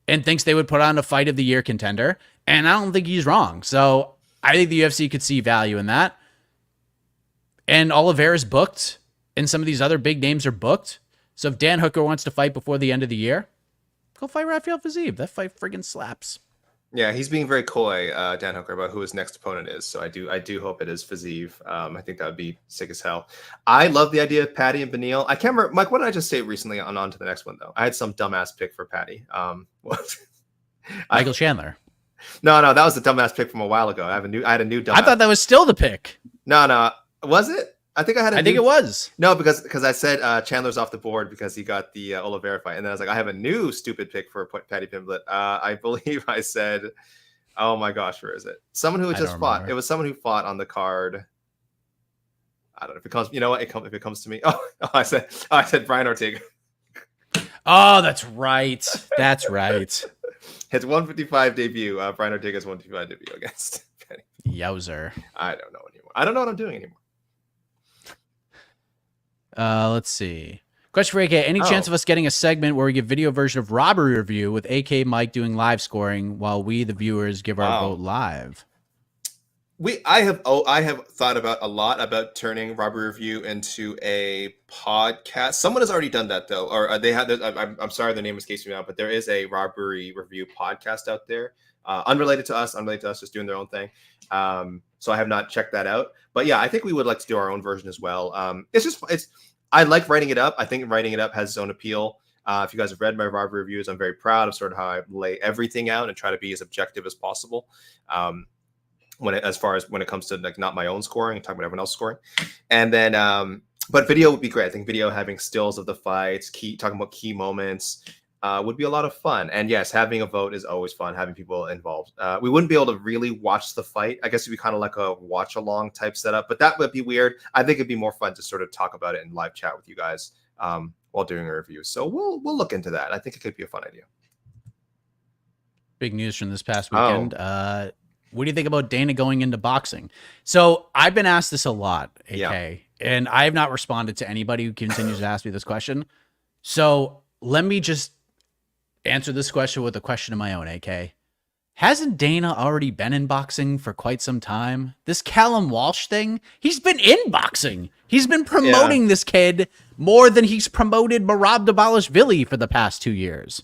and thinks they would put on a fight of the year contender. And I don't think he's wrong. So I think the UFC could see value in that. And Oliveira's booked, and some of these other big names are booked. So if Dan Hooker wants to fight before the end of the year, go fight Rafael Fiziev. That fight friggin' slaps. Yeah, he's being very coy, Dan Hooker, about who his next opponent is. So I do hope it is Fiziev. I think that would be sick as hell. I love the idea of Paddy and Beneil. I can't remember, Mike, what did I just say recently on to the next one, though? I had some dumbass pick for Paddy. Michael Chandler. No, that was a dumbass pick from a while ago. I had a new dumbass. I thought that was still the pick. No. Was it? I think I had. I think it was. No, because I said Chandler's off the board because he got the Oliveira fight, and then I was like, I have a new stupid pick for Paddy Pimblett. I believe I said, oh my gosh, where is it? Someone who just fought. Remember. It was someone who fought on the card. I don't know if it comes. You know what? If it comes to me, I said Brian Ortega. Oh, that's right. That's right. His 155 debut. Brian Ortega's 155 debut against Paddy. Yowzer. I don't know anymore. I don't know what I'm doing anymore. Let's see. Question for AK. Any chance of us getting a segment where we give video version of Robbery Review with AK Mike doing live scoring while we, the viewers, give our vote live? I have thought about a lot about turning Robbery Review into a podcast. Someone has already done that though, or they have. I'm sorry, the name escapes me now, but there is a Robbery Review podcast out there, unrelated to us, just doing their own thing. So I have not checked that out, but yeah, I think we would like to do our own version as well. I like writing it up. I think writing it up has its own appeal. If you guys have read my Robbery Reviews, I'm very proud of sort of how I lay everything out and try to be as objective as possible. When it comes to like not my own scoring and talking about everyone else scoring, and then but video would be great. I think video having stills of the fights, talking about key moments, would be a lot of fun. And yes, having a vote is always fun. Having people involved. We wouldn't be able to really watch the fight. I guess it'd be kind of like a watch along type setup, but that would be weird. I think it'd be more fun to sort of talk about it in live chat with you guys while doing a review. So we'll look into that. I think it could be a fun idea. Big news from this past weekend. What do you think about Dana going into boxing? So I've been asked this a lot, AK, and I have not responded to anybody who continues to ask me this question. So let me just answer this question with a question of my own, AK. Hasn't Dana already been in boxing for quite some time? This Callum Walsh thing, he's been in boxing. He's been promoting this kid more than he's promoted Merab Dvalishvili for the past 2 years.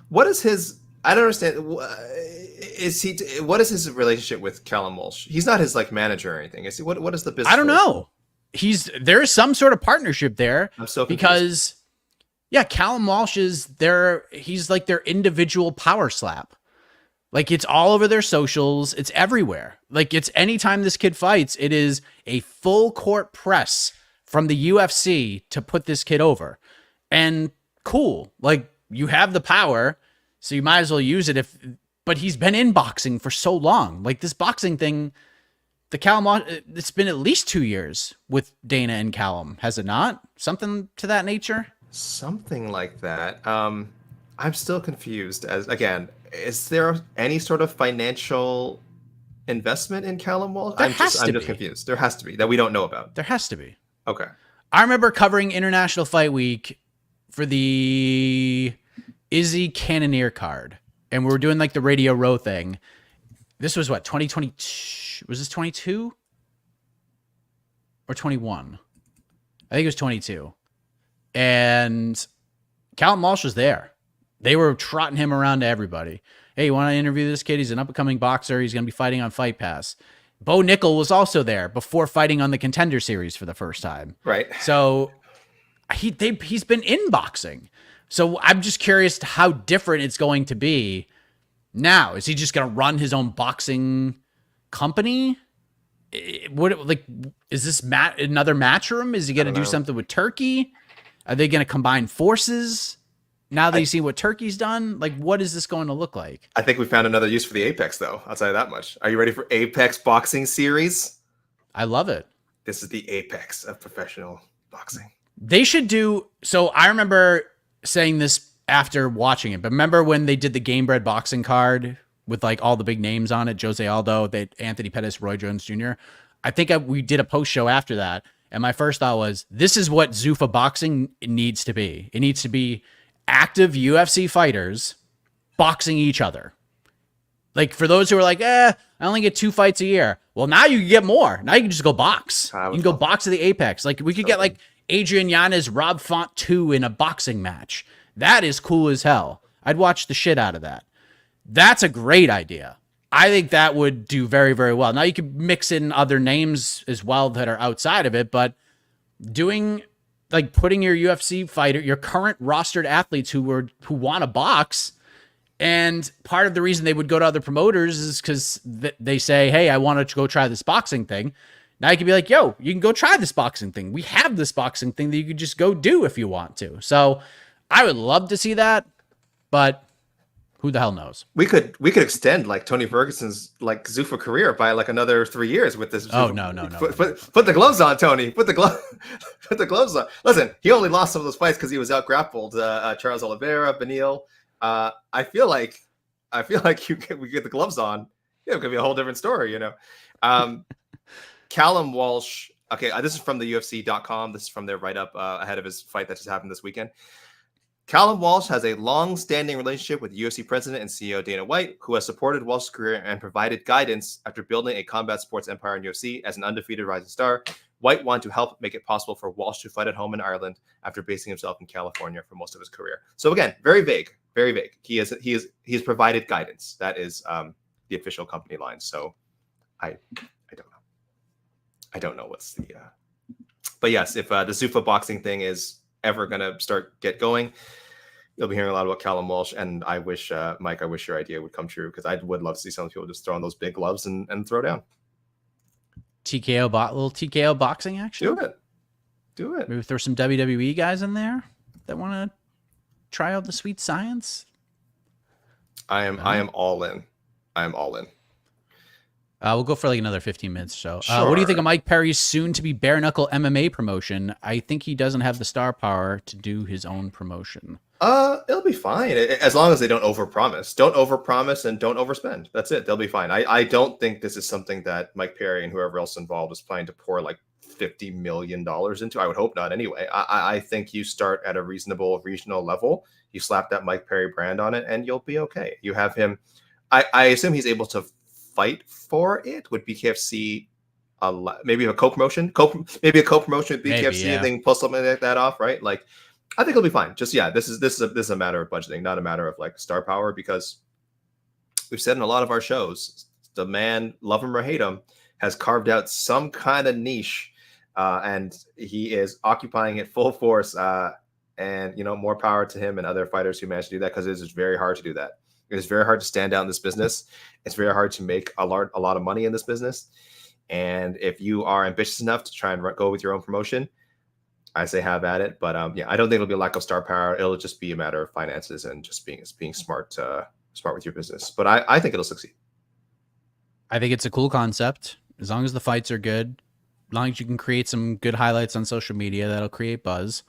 What is his... I don't understand... What is his relationship with Callum Walsh? He's not his like manager or anything. Is he? What is the business? I don't know. There's some sort of partnership there. I'm so confused. Because Callum Walsh he's like their individual power slap. Like it's all over their socials. It's everywhere. Like it's anytime this kid fights, it is a full court press from the UFC to put this kid over. And cool. Like you have the power, so you might as well use it but he's been in boxing for so long. Like this boxing thing, it's been at least 2 years with Dana and Callum, has it not? Something to that nature? Something like that. I'm still confused. Is there any sort of financial investment in Callum Walsh? I'm just confused. There has to be that we don't know about. There has to be. Okay. I remember covering International Fight Week for the Izzy Cannoneer card. And we were doing like the Radio Row thing. This was what, 2022? Was this 22? Or 21? I think it was 22. And Callum Walsh was there. They were trotting him around to everybody. Hey, you want to interview this kid? He's an up-and-coming boxer. He's going to be fighting on Fight Pass. Bareknuckle was also there before fighting on the Contender Series for the first time. Right. So he's been in boxing. So I'm just curious to how different it's going to be now. Is he just going to run his own boxing company? Is this another Matchroom? Is he going to do something with Turkey? Are they going to combine forces? Now that you see what Turkey's done, like what is this going to look like? I think we found another use for the Apex, though. I'll tell you that much. Are you ready for Apex Boxing Series? I love it. This is the apex of professional boxing. They should do. So I remember saying this after watching it, but remember when they did the Game Bred boxing card with like all the big names on it, Jose Aldo, Anthony Pettis, Roy Jones Jr. I think we did a post show after that. And my first thought was, this is what Zuffa boxing needs to be. It needs to be active UFC fighters boxing each other. Like for those who are like, I only get 2 fights a year. Well, now you can get more. Now you can just go box. You can go box to the apex. Like we could get like Adrian Yanez, Rob Font 2 in a boxing match. That is cool as hell. I'd watch the shit out of that. That's a great idea. I think that would do very, very well. Now you could mix in other names as well that are outside of it, but doing like putting your UFC fighter, your current rostered athletes who want to box, and part of the reason they would go to other promoters is because they say, hey, I want to go try this boxing thing. Now you can be like, yo, you can go try this boxing thing. We have this boxing thing that you could just go do if you want to. So I would love to see that, but who the hell knows? We could extend like Tony Ferguson's like Zuffa career by like another 3 years with this. Oh, Zuffa. no. Put the gloves on, Tony. Put the gloves on. Listen, he only lost some of those fights because he was out grappled. Charles Oliveira, Benil. I feel like we get the gloves on. Yeah, it could be a whole different story, you know. Callum Walsh. Okay, this is from the UFC.com. This is from their write-up ahead of his fight that just happened this weekend. Callum Walsh has a long-standing relationship with UFC president and CEO Dana White, who has supported Walsh's career and provided guidance after building a combat sports empire in UFC as an undefeated rising star. White wanted to help make it possible for Walsh to fight at home in Ireland after basing himself in California for most of his career. So again, very vague, very vague. He has provided guidance. That is the official company line. So I don't know. I don't know what's the. But yes, if the Zuffa boxing thing is ever going to get going, you'll be hearing a lot about Callum Walsh. And I wish, Mike, I wish your idea would come true, because I would love to see some people just throw on those big gloves and throw down. Little TKO boxing action. Do it. Maybe throw some WWE guys in there that want to try out the sweet science. I am all in. We'll go for like another 15 minutes or so. Sure. What do you think of Mike Perry's soon-to-be bare-knuckle MMA promotion? I think he doesn't have the star power to do his own promotion. It'll be fine as long as they don't overpromise. Don't overpromise and don't overspend. That's it. They'll be fine. I don't think this is something that Mike Perry and whoever else involved is planning to pour like $50 million into. I would hope not anyway. I think you start at a reasonable regional level. You slap that Mike Perry brand on it and you'll be okay. You have him. I assume he's able to fight for it. Would BKFC maybe a co-promotion with BKFC, yeah. and then pull something like that off, right? Like, I think it'll be fine. Just this is a matter of budgeting, not a matter of like star power, because we've said in a lot of our shows, the man, love him or hate him, has carved out some kind of niche, and he is occupying it full force. And more power to him and other fighters who manage to do that, because it is very hard to do that. It is very hard to stand out in this business. It's very hard to make a lot of money in this business. And if you are ambitious enough to try and go with your own promotion, I say have at it. But I don't think it'll be a lack of star power. It'll just be a matter of finances and just being smart with your business. But I think it'll succeed. I think it's a cool concept. As long as the fights are good, as long as you can create some good highlights on social media, that'll create buzz.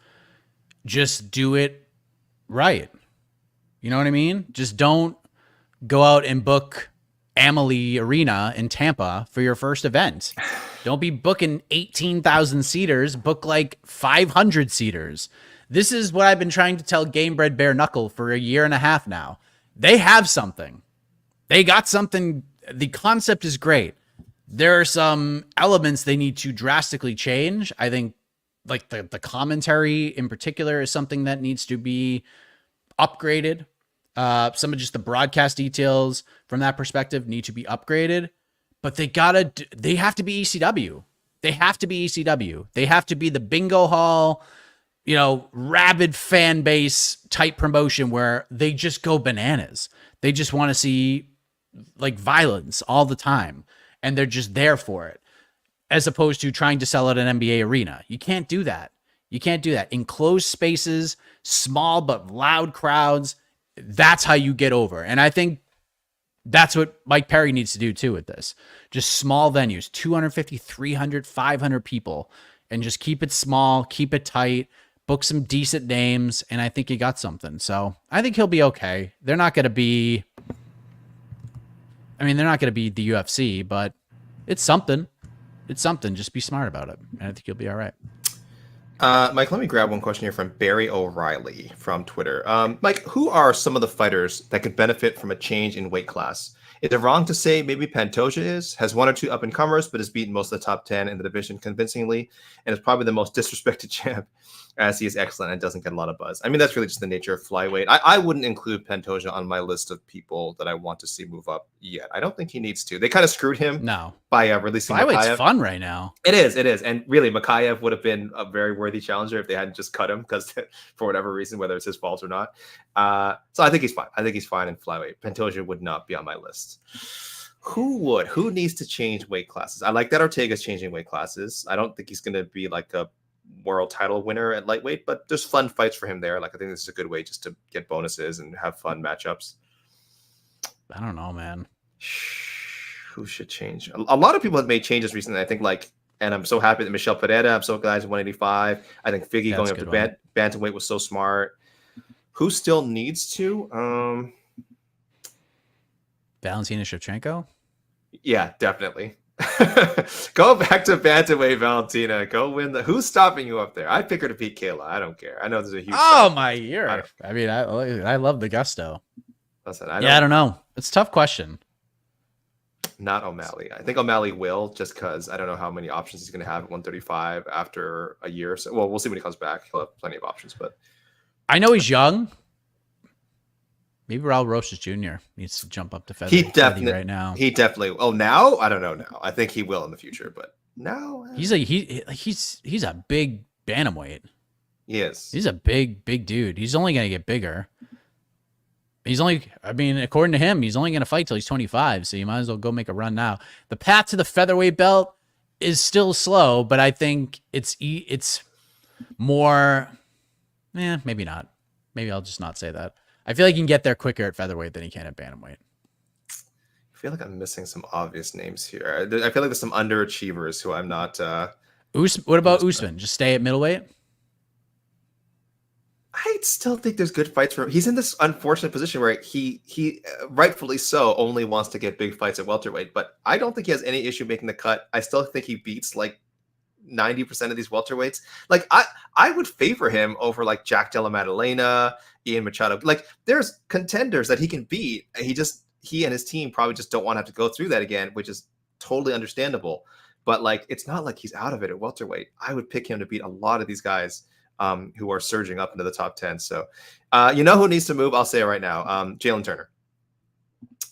Just do it right. You know what I mean? Just don't go out and book Amalie Arena in Tampa for your first event. Don't be booking 18,000 seaters. Book like 500 seaters. This is what I've been trying to tell Gamebred Bareknuckle for a year and a half now. They have something. They got something. The concept is great. There are some elements they need to drastically change. I think like the commentary in particular is something that needs to be upgraded. Some of just the broadcast details from that perspective need to be upgraded, but they have to be ECW. They have to be ECW. They have to be the bingo hall, rabid fan base type promotion where they just go bananas. They just want to see like violence all the time, and they're just there for it, as opposed to trying to sell at an NBA arena. You can't do that. Enclosed spaces, small but loud crowds. That's how you get over. And I think that's what Mike Perry needs to do too with this. Just small venues, 250, 300, 500 people, and just keep it small, keep it tight, book some decent names, and I think he got something. So I think he'll be okay. They're not going to be the UFC, but it's something. It's something. Just be smart about it. And I think you'll be all right. Mike, let me grab one question here from Barry O'Reilly from Twitter. Mike, who are some of the fighters that could benefit from a change in weight class? Is it wrong to say maybe Pantoja has one or two up-and-comers, but has beaten most of the top 10 in the division convincingly, and is probably the most disrespected champ, as he is excellent and doesn't get a lot of buzz? I mean, that's really just the nature of flyweight. I wouldn't include Pantoja on my list of people that I want to see move up yet. I don't think he needs to. They kind of screwed him by releasing Flyweight's Makayev. fun right now. It is. And really, Makayev would have been a very worthy challenger if they hadn't just cut him, because for whatever reason, whether it's his fault or not. So I think he's fine. I think he's fine in flyweight. Pantoja would not be on my list. Who needs to change weight classes? I like that Ortega's changing weight classes. I don't think he's going to be like a world title winner at lightweight, but there's fun fights for him there. Like, I think this is a good way just to get bonuses and have fun matchups. I don't know, man. Who should change? A lot of people have made changes recently. I think and I'm so happy that Michel Pereira, I'm so glad he's 185. I think Figgy going up to bantamweight was so smart. Who still needs to? Valentina Shevchenko? Yeah, definitely. Go back to bantamweight, Valentina. Go win who's stopping you up there? I pick her to beat Kayla. I don't care. I know there's a huge my year. I mean, I love the gusto. Listen, I don't know. It's a tough question. Not O'Malley. I think O'Malley will, just because I don't know how many options he's going to have at 135 after a year or so. Well, we'll see when he comes back. He'll have plenty of options, but I know he's young. Maybe Raul Rosas Jr. needs to jump up to featherweight right now. He definitely. Oh, now I don't know. Now I think he will in the future, but now he's a big bantamweight. He is. He's a big dude. He's only going to get bigger. According to him, he's only going to fight till he's 25, so you might as well go make a run now. The path to the featherweight belt is still slow, but I think it's more, maybe not. Maybe I'll just not say that. I feel like you can get there quicker at featherweight than you can at bantamweight. I feel like I'm missing some obvious names here. I feel like there's some underachievers who I'm not. What about Usman? Just stay at middleweight? I still think there's good fights for him. He's in this unfortunate position where he rightfully so only wants to get big fights at welterweight, but I don't think he has any issue making the cut. I still think he beats like 90% of these welterweights. Like I would favor him over like Jack Della Maddalena, Ian Machado. Like there's contenders that he can beat. He and his team probably just don't want to have to go through that again, which is totally understandable. But like it's not like he's out of it at welterweight. I would pick him to beat a lot of these guys who are surging up into the top 10. So you know who needs to move? I'll say it right now. Jalen Turner.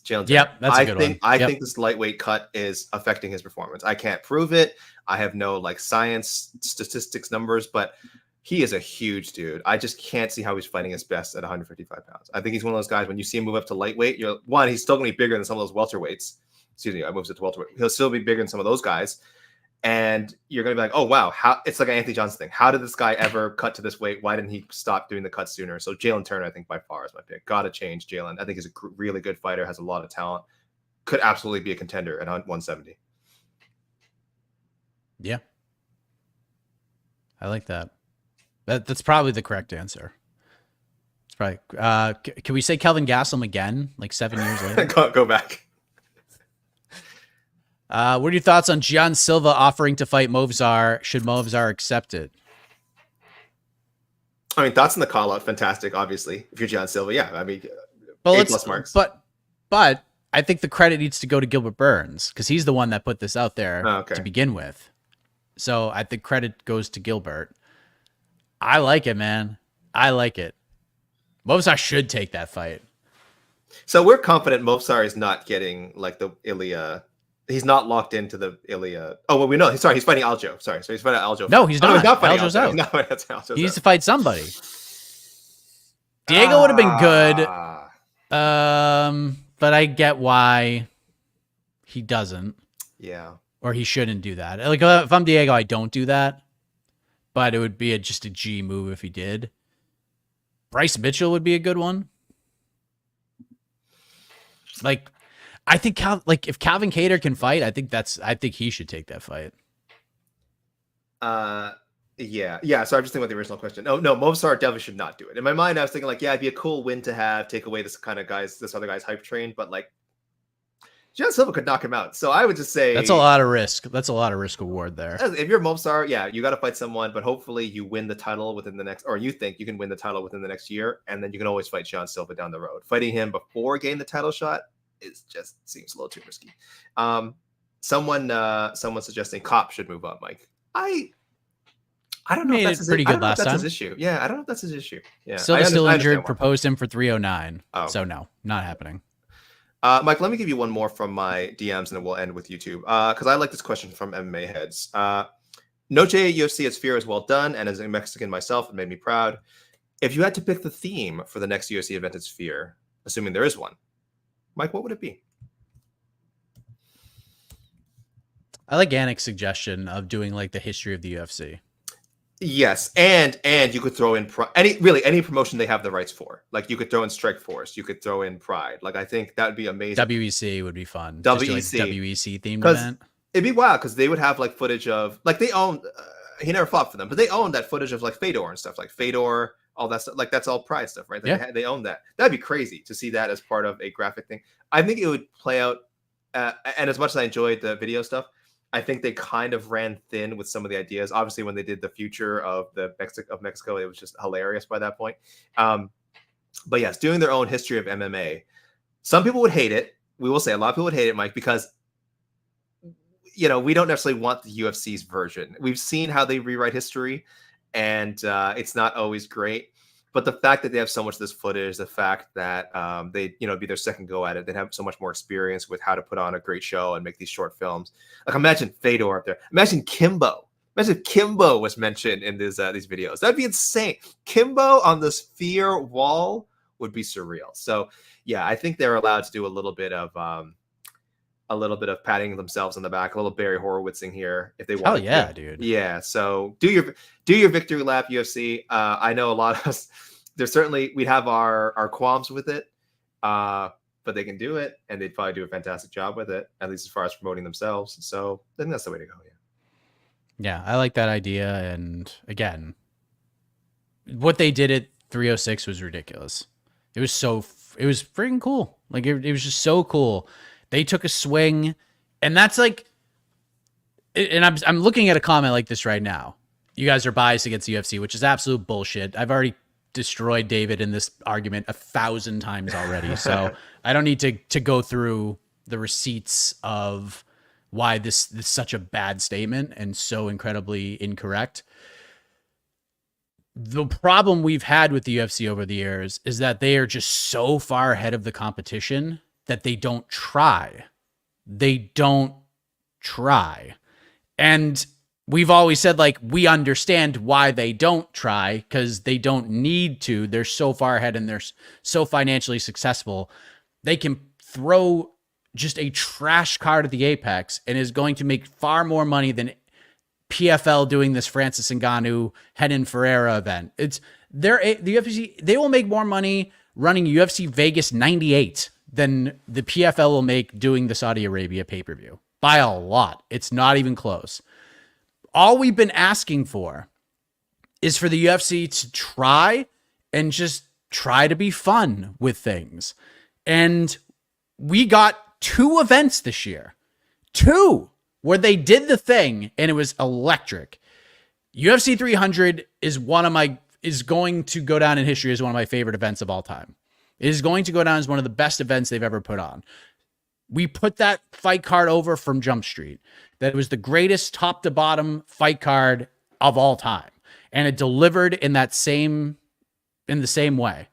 Yep, that's a good one. I think this lightweight cut is affecting his performance. I can't prove it. I have no like science, statistics, numbers, but he is a huge dude. I just can't see how he's fighting his best at 155 pounds. I think he's one of those guys, when you see him move up to lightweight, he's still going to be bigger than some of those welterweights. Excuse me, I moved it to welterweight. He'll still be bigger than some of those guys. And you're going to be like, oh, wow, it's like an Anthony Johnson thing. How did this guy ever cut to this weight? Why didn't he stop doing the cut sooner? So Jalen Turner, I think by far is my pick. Got to change Jalen. I think he's a really good fighter, has a lot of talent. Could absolutely be a contender at 170. Yeah. I like that. That's probably the correct answer. It's probably. Can we say Kelvin Gastelum again, like 7 years later? Go back. What are your thoughts on Gian Silva offering to fight Movsar? Should Movsar accept it? I mean, thoughts on the call out, fantastic. Obviously, if you're Gian Silva, yeah. I mean, A+ marks. But I think the credit needs to go to Gilbert Burns because he's the one that put this out there to begin with. So I think credit goes to Gilbert. I like it, man. I like it. Movsar should take that fight. So we're confident Movsar is not getting like the Ilya. He's not locked into the Ilya. Oh, well, we know. He's fighting Aljo. Sorry. So he's fighting Aljo. No, he's not. No, he's not fighting Aljo's Aljo. out. He needs to fight somebody. Diego would have been good. But I get why he doesn't. Yeah. Or he shouldn't do that. Like if I'm Diego, I don't do that. But it would be just a G move if he did. Bryce Mitchell would be a good one. Like, I think if Calvin Kattar can fight, I think he should take that fight. Yeah. So I'm just thinking about the original question. No, Movsar definitely should not do it. In my mind, I was thinking like, yeah, it'd be a cool win to have, take away this other guy's hype train, but like, Gian Silva could knock him out. So I would just say that's a lot of risk. That's a lot of risk reward there. If you're Movsar, yeah, you got to fight someone, but hopefully you win the title within the next, or you think you can win the title within the next year, and then you can always fight Gian Silva down the road. Fighting him before getting the title shot seems a little too risky. Someone suggesting Kopp should move up, Mike. I don't know. If that's pretty good last time. His issue. Yeah, I don't know if that's his issue. Yeah, Silva's still injured. Proposed him for 309. Oh. So no, not happening. Mike, let me give you one more from my DMs, and then we'll end with YouTube. Because I like this question from MMA heads. Noche at UFC as Fear is well done, and as a Mexican myself, it made me proud. If you had to pick the theme for the next UFC event at Sphere, assuming there is one, Mike, what would it be? I like Anik's suggestion of doing like the history of the UFC. Yes, and you could throw in any promotion they have the rights for. Like you could throw in Strike Force, you could throw in Pride. Like I think that would be amazing. WEC would be fun. WEC, just do, like WEC themed because event. it'd be wild because they would have like footage of like they own. He never fought for them, but they own that footage of like Fedor and stuff, like Fedor, all that stuff. Like that's all Pride stuff, right? Like, Yeah, they own that. That'd be crazy to see that as part of a graphic thing. I think it would play out. And as much as I enjoyed the video stuff, I think they kind of ran thin with some of the ideas. Obviously, when they did the future of Mexico, it was just hilarious by that point. But yes, doing their own history of MMA. Some people would hate it. We will say a lot of people would hate it, Mike, because we don't necessarily want the UFC's version. We've seen how they rewrite history, and it's not always great. But the fact that they have so much of this footage, the fact that they, be their second go at it, they have so much more experience with how to put on a great show and make these short films. Like imagine Fedor up there. Imagine Kimbo. Imagine if Kimbo was mentioned in these videos. That'd be insane. Kimbo on the Sphere wall would be surreal. So yeah, I think they're allowed to do a little bit of patting themselves on the back, a little Barry Horowitzing here if they want. Oh yeah, dude. Yeah. So do your victory lap, UFC. I know a lot of us. We'd have our qualms with it, but they can do it, and they'd probably do a fantastic job with it, at least as far as promoting themselves. So I think that's the way to go. Yeah, I like that idea. And again, what they did at 306 was ridiculous. It was freaking cool. Like it was just so cool. They took a swing, and that's like, and I'm looking at a comment like this right now. You guys are biased against the UFC, which is absolute bullshit. I've already destroyed David in this argument 1,000 times already, so I don't need to go through the receipts of why this is such a bad statement and so incredibly incorrect. The problem we've had with the UFC over the years is that they are just so far ahead of the competition that they don't try. They don't try. And we've always said, like, we understand why they don't try because they don't need to. They're so far ahead and they're so financially successful. They can throw just a trash card at the apex and is going to make far more money than PFL doing this Francis Ngannou, Renan Ferreira event. The UFC, they will make more money running UFC Vegas 98 than the PFL will make doing the Saudi Arabia pay-per-view by a lot. It's not even close. All we've been asking for is for the UFC to try and just try to be fun with things. And we got 2 events this year. 2 where they did the thing and it was electric. UFC 300 is going to go down in history as one of my favorite events of all time. It is going to go down as one of the best events they've ever put on. We put that fight card over from Jump Street. That was the greatest top to bottom fight card of all time. And it delivered in the same way.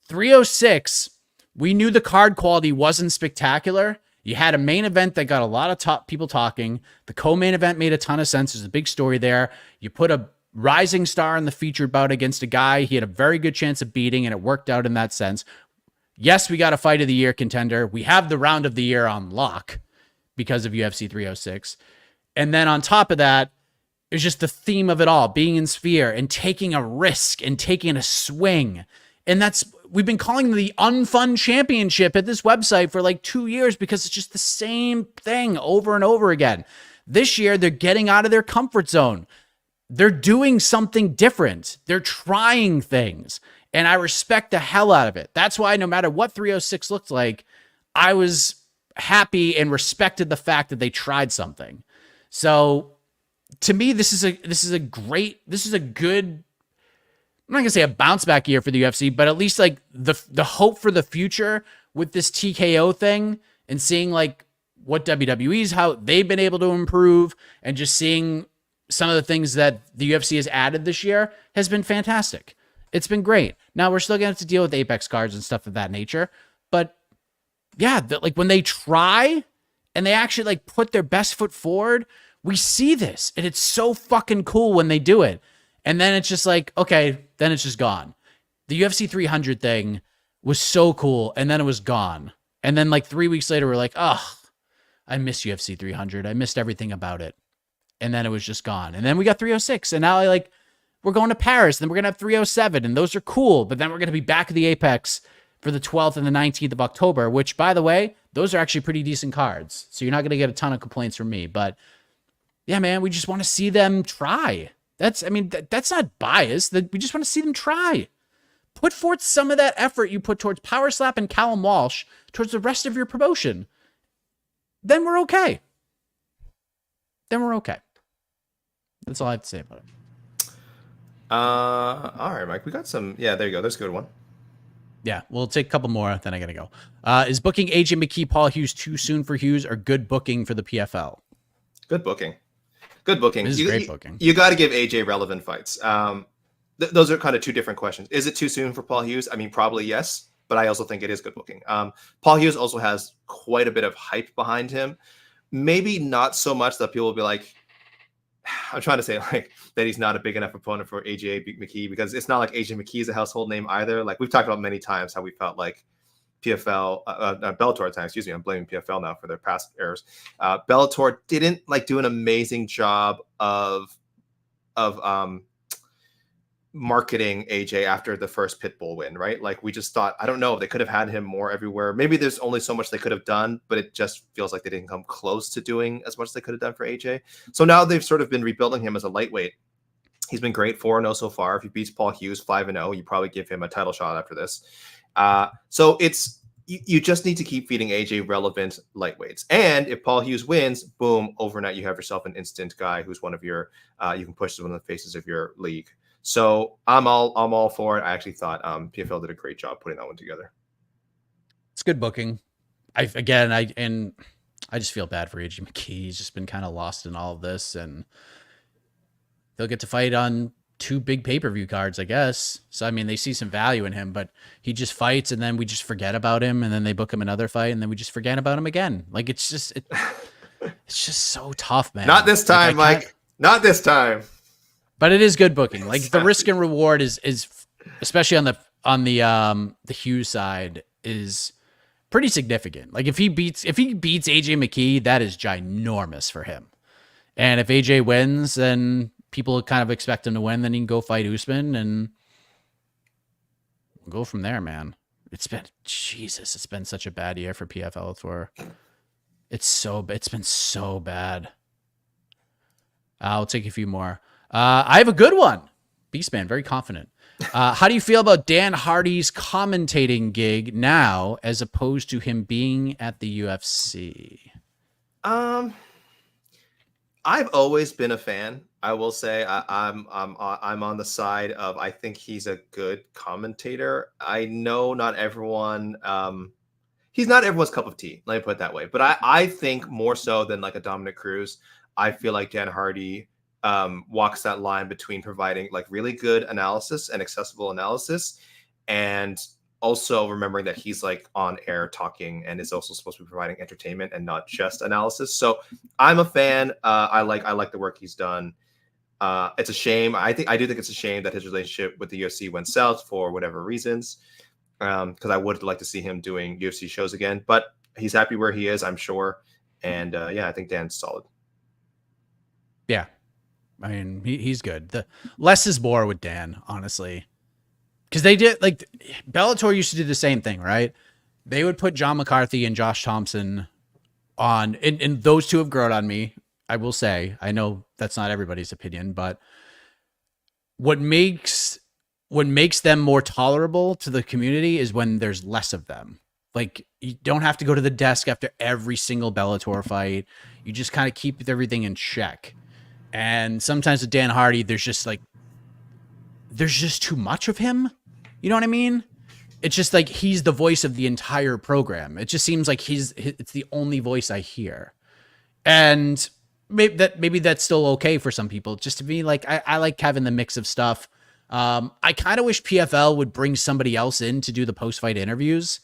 306, we knew the card quality wasn't spectacular. You had a main event that got a lot of people talking. The co-main event made a ton of sense. There's a big story there. You put a rising star in the featured bout against a guy he had a very good chance of beating, and it worked out in that sense. Yes, we got a fight of the year contender. We have the round of the year on lock because of UFC 306. And then on top of that, it's just the theme of it all, being in Sphere and taking a risk and taking a swing. And we've been calling the Unfun Championship at this website for like 2 years because it's just the same thing over and over again. This year, they're getting out of their comfort zone. They're doing something different. They're trying things. And I respect the hell out of it. That's why no matter what 306 looked like, I was happy and respected the fact that they tried something. So to me, this is a good, I'm not going to say a bounce back year for the UFC, but at least like the hope for the future with this TKO thing and seeing like what WWE's, how they've been able to improve and just seeing some of the things that the UFC has added this year has been fantastic. It's been great. Now we're still going to have to deal with Apex cards and stuff of that nature. But yeah, like when they try and they actually like put their best foot forward, we see this and it's so fucking cool when they do it. And then it's just like, okay, then it's just gone. The UFC 300 thing was so cool. And then it was gone. And then like 3 weeks later, we're like, oh, I miss UFC 300. I missed everything about it. And then it was just gone. And then we got 306. And now we're going to Paris. And then we're going to have 307. And those are cool. But then we're going to be back at the Apex for the 12th and the 19th of October, which, by the way, those are actually pretty decent cards. So you're not going to get a ton of complaints from me. But yeah, man, we just want to see them try. That's not bias. We just want to see them try. Put forth some of that effort you put towards Power Slap and Callum Walsh towards the rest of your promotion. Then we're okay. That's all I have to say about it. All right, Mike. We got some. Yeah, there you go. There's a good one. Yeah, we'll take a couple more, then I gotta go. Is booking AJ McKee, Paul Hughes too soon for Hughes, or good booking for the PFL? Good booking. Good booking. This is great booking. You got to give AJ relevant fights. Those are kind of two different questions. Is it too soon for Paul Hughes? I mean, probably yes, but I also think it is good booking. Paul Hughes also has quite a bit of hype behind him. Maybe not so much that people will be like, I'm trying to say like that he's not a big enough opponent for AJ McKee, because it's not like AJ McKee is a household name either. Like we've talked about many times how we felt like PFL, Bellator at times, excuse me, I'm blaming PFL now for their past errors. Bellator didn't do an amazing job of marketing AJ after the first Pitbull win, right? Like we just thought, I don't know, they could have had him more everywhere. Maybe there's only so much they could have done, but it just feels like they didn't come close to doing as much as they could have done for AJ. So now they've sort of been rebuilding him as a lightweight. He's been great, 4-0 so far. If he beats Paul Hughes 5-0, you probably give him a title shot after this. So it's, you just need to keep feeding AJ relevant lightweights. And if Paul Hughes wins, boom, overnight you have yourself an instant guy who's one of your, you can push to one of the faces of your league. So I'm all for it. I actually thought PFL did a great job putting that one together. It's good booking. I just feel bad for AJ McKee. He's just been kind of lost in all of this, and they'll get to fight on 2 big pay-per-view cards, I guess. So I mean, they see some value in him, but he just fights, and then we just forget about him, and then they book him another fight, and then we just forget about him again. Like it's just so tough, man. Not this time, Mike. Not this time. But it is good booking. Like the risk and reward is especially on the Hughes side is pretty significant. Like if he beats AJ McKee, that is ginormous for him. And if AJ wins, then people kind of expect him to win. Then he can go fight Usman and go from there, man. It's been such a bad year for PFL Tour. It's been so bad. I'll take a few more. I have a good one. Beastman, very confident. How do you feel about Dan Hardy's commentating gig now, as opposed to him being at the UFC? I've always been a fan. I will say I'm on the side of, I think he's a good commentator. I know not everyone. He's not everyone's cup of tea. Let me put it that way. But I think more so than like a Dominic Cruz, I feel like Dan Hardy walks that line between providing like really good analysis and accessible analysis, and also remembering that he's like on air talking and is also supposed to be providing entertainment and not just analysis. So I'm a fan. I like the work he's done. It's a shame. I do think it's a shame that his relationship with the UFC went south for whatever reasons. Because I would like to see him doing UFC shows again, but he's happy where he is, I'm sure. And yeah, I think Dan's solid. Yeah. I mean, he's good. The less is more with Dan, honestly. Because they did, like, Bellator used to do the same thing, right? They would put John McCarthy and Josh Thompson on, and those two have grown on me, I will say. I know that's not everybody's opinion, but what makes them more tolerable to the community is when there's less of them. Like, you don't have to go to the desk after every single Bellator fight. You just kind of keep everything in check. And sometimes with Dan Hardy, there's just too much of him. You know what I mean? It's just like he's the voice of the entire program. It just seems like it's the only voice I hear. And maybe that's still okay for some people. Just to be like, I like having the mix of stuff. I kind of wish PFL would bring somebody else in to do the post-fight interviews.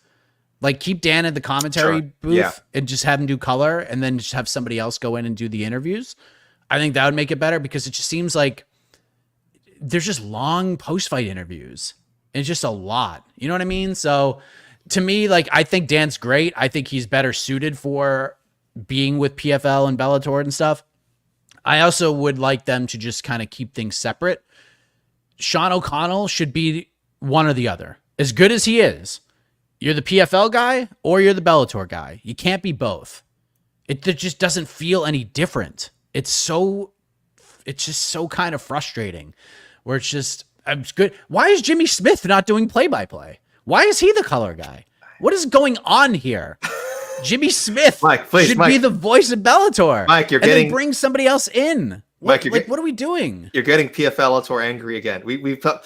Like keep Dan in the commentary booth and just have him do color, and then just have somebody else go in and do the interviews. I think that would make it better, because it just seems like there's just long post-fight interviews. It's just a lot. You know what I mean? So to me, like, I think Dan's great. I think he's better suited for being with PFL and Bellator and stuff. I also would like them to just kind of keep things separate. Sean O'Connell should be one or the other. As good as he is, you're the PFL guy or you're the Bellator guy. You can't be both. It just doesn't feel any different. It's just so kind of frustrating where it's just, I'm good. Why is Jimmy Smith not doing play-by-play? Why is he the color guy? What is going on here? Jimmy Smith should be the voice of Bellator. Mike, then bring somebody else in. What are we doing? You're getting PFL angry again.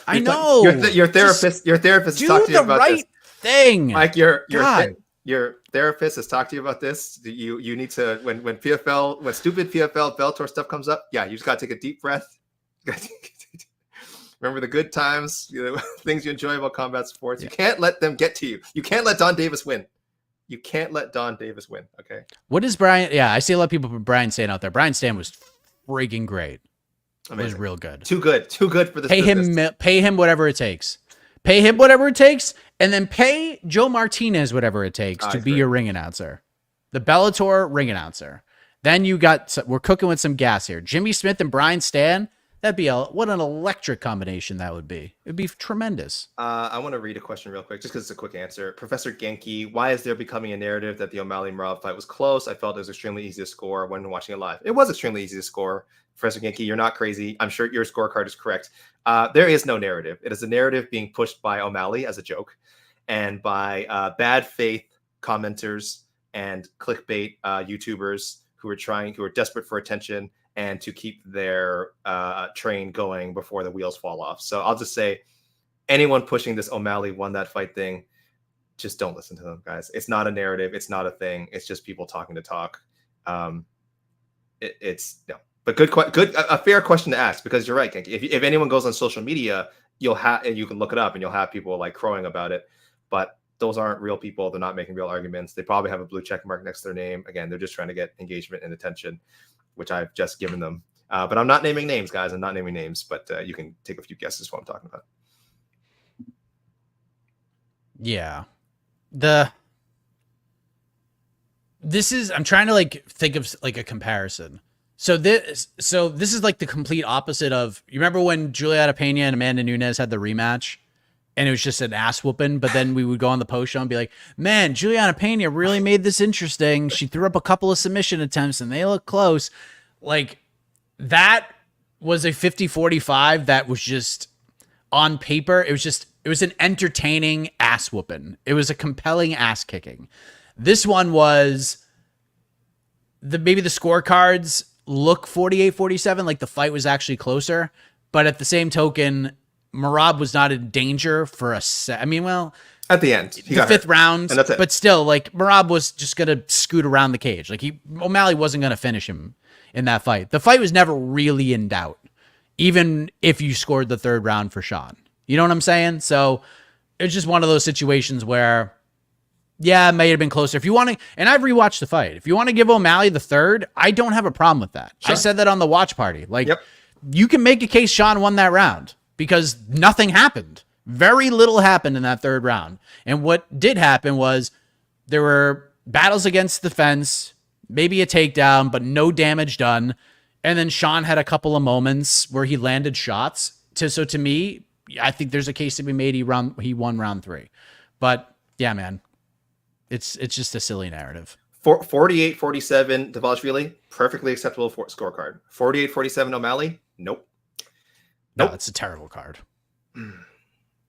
I know. Your therapist has talked to you about this. Thing. Mike, your therapist has talked to you about this. You need to when stupid PFL Bellator stuff comes up, you just gotta take a deep breath. Remember the good times, things you enjoy about combat sports. You can't let them get to you. You can't let Don Davis win. You can't let Don Davis win. Okay. What is Brian? Yeah, I see a lot of people put Brian Stan out there. Brian Stan was freaking great. Amazing. It was real good. Too good for this. Pay him whatever it takes. Pay him whatever it takes, and then pay Joe Martinez whatever it takes to be your ring announcer, the Bellator ring announcer. Then we're cooking with some gas here. Jimmy Smith and Brian Stan. That'd be what an electric combination that would be. It'd be tremendous. I want to read a question real quick, just because it's a quick answer. Professor Genki, why is there becoming a narrative that the O'Malley-Merab fight was close? I felt it was extremely easy to score when watching it live. It was extremely easy to score. Professor Genki, you're not crazy. I'm sure your scorecard is correct. There is no narrative. It is a narrative being pushed by O'Malley as a joke and by bad faith commenters and clickbait YouTubers who are desperate for attention and to keep their train going before the wheels fall off. So I'll just say, anyone pushing this O'Malley won that fight thing, just don't listen to them, guys. It's not a narrative. It's not a thing. It's just people talking to talk. It's no. But a fair question to ask, because you're right, Genki. If anyone goes on social media, you can look it up and you'll have people like crowing about it. But those aren't real people. They're not making real arguments. They probably have a blue check mark next to their name. Again, they're just trying to get engagement and attention, which I've just given them. But I'm not naming names, guys. I'm not naming names, but you can take a few guesses what I'm talking about. Yeah. I'm trying to think of a comparison. So this is like the complete opposite of, you remember when Juliana Pena and Amanda Nunes had the rematch and it was just an ass whooping, but then we would go on the post show and be like, man, Juliana Pena really made this interesting. She threw up a couple of submission attempts and they look close. Like, that was a 50-45 that was just on paper. It was an entertaining ass whooping. It was a compelling ass kicking. This one was maybe the scorecards look 48-47, like the fight was actually closer, but at the same token, Merab was not in danger for a set. I mean, well, at the end, the fifth round, and that's it. But still, like, Merab was just gonna scoot around the cage. Like, O'Malley wasn't gonna finish him in that fight. The fight was never really in doubt, even if you scored the third round for Sean. You know what I'm saying? So it's just one of those situations where, yeah, it may have been closer. If you want to, and I've rewatched the fight. If you want to give O'Malley the third, I don't have a problem with that. Sure. I said that on the watch party. Like, You can make a case Sean won that round because nothing happened. Very little happened in that third round. And what did happen was there were battles against the fence, maybe a takedown, but no damage done. And then Sean had a couple of moments where he landed shots. So to me, I think there's a case to be made he won round 3. But yeah, man, it's just a silly narrative. 48-47 Dvalishvili, perfectly acceptable scorecard. 48-47 O'Malley, nope. No, it's a terrible card.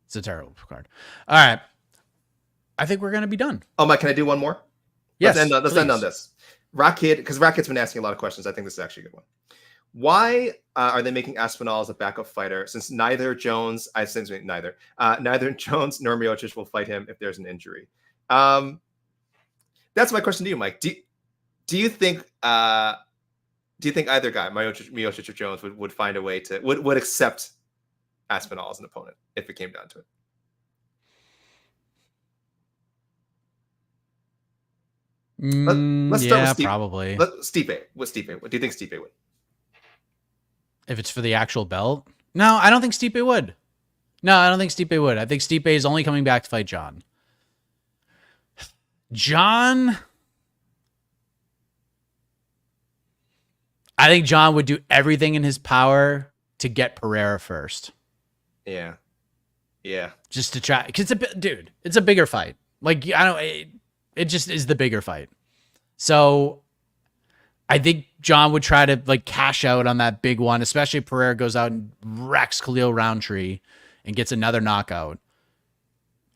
It's a terrible card. All right. I think we're going to be done. Oh, Mike, can I do one more? Yes, let's end on this. Rockhead, because Rockhead's been asking a lot of questions. I think this is actually a good one. Why are they making Aspinall as a backup fighter since neither Jones nor Miocic will fight him if there's an injury? That's my question to you, Mike. Do you think either guy, Miocic or Jones, would find a way to would accept Aspinall as an opponent if it came down to it? Let's start with Stipe. Probably. Stipe. What do you think Stipe would? If it's for the actual belt? No, I don't think Stipe would. No, I don't think Stipe would. I think Stipe is only coming back to fight John. John, I think John would do everything in his power to get Pereira first. Yeah. Yeah. Just to try, because it's a bigger fight. Like, I don't, it just is the bigger fight. So I think John would try to like cash out on that big one, especially if Pereira goes out and wrecks Khalil Roundtree and gets another knockout.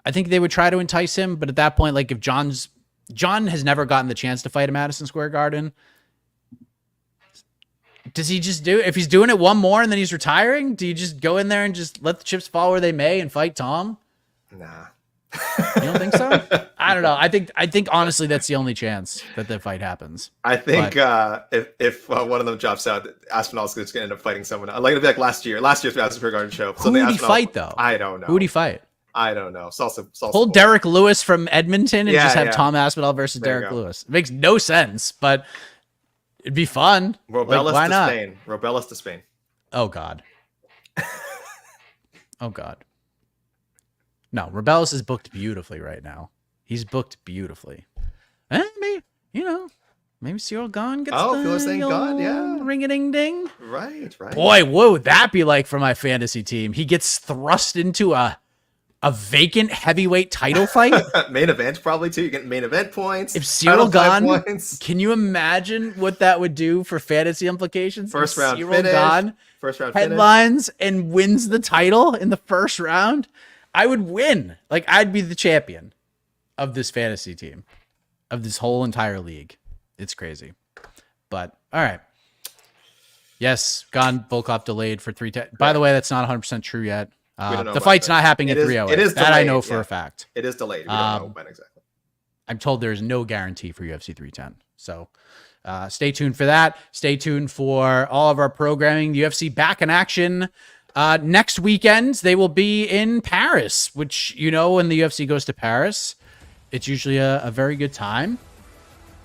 I think they would try to entice him, but at that point, like if John has never gotten the chance to fight at Madison Square Garden. Does he just do, if he's doing it one more and then he's retiring, do you just go in there and just let the chips fall where they may and fight Tom? Nah. You don't think so? I don't know. I think honestly that's the only chance that the fight happens. I think if one of them drops out, Aspinall's just gonna end up fighting someone. Like it'll be like last year's Madison Square Garden show. Who would he fight though? I don't know. Who would he fight? I don't know. Salsa Pull Derek Lewis from Edmonton and just have yeah. Tom Aspinall versus Derek Lewis. It makes no sense, but it'd be fun. Robelis why to not? Spain. Robelis to Spain. Oh God. Oh God. No, Robelis is booked beautifully right now. He's booked beautifully. Maybe Cyril Gahn gets ring-a-ding-ding. Right. Boy, what would that be like for my fantasy team? He gets thrust into a vacant heavyweight title fight. Main event probably too. You get main event points. If Cyril Gahn, can you imagine what that would do for fantasy implications? First round Cyril finish. Gahn headlines and wins the title in the first round. I would win. Like I'd be the champion of this fantasy team, of this whole entire league. It's crazy. But all right. Yes, Gahn Volkov delayed for 310. By the way, that's not 100% true yet. The fight's not happening at 308. It is that delayed, I know for a fact. It is delayed. We don't know when exactly. I'm told there's no guarantee for UFC 310. So stay tuned for that. Stay tuned for all of our programming. The UFC back in action next weekend. They will be in Paris, which, when the UFC goes to Paris, it's usually a very good time.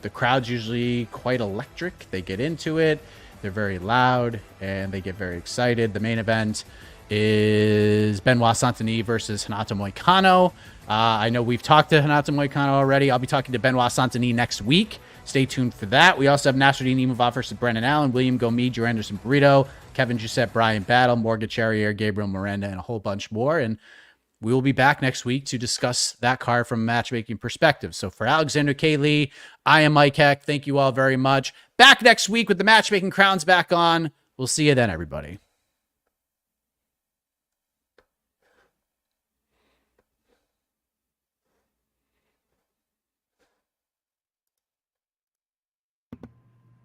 The crowd's usually quite electric. They get into it. They're very loud and they get very excited. The main event is Benoit Saint-Denis versus Renato Moicano. I know we've talked to Renato Moicano already. I'll be talking to Benoit Saint-Denis next week. Stay tuned for that. We also have Nasruddin Imavov versus Brendan Allen, William Gomez, Joe Anderson Burrito, Kevin Giuseppe, Brian Battle, Morgan Charrier, Gabriel Miranda, and a whole bunch more. And we will be back next week to discuss that card from a matchmaking perspective. So for Alexander K. Lee, I am Mike Heck. Thank you all very much. Back next week with the matchmaking crowns back on. We'll see you then, everybody.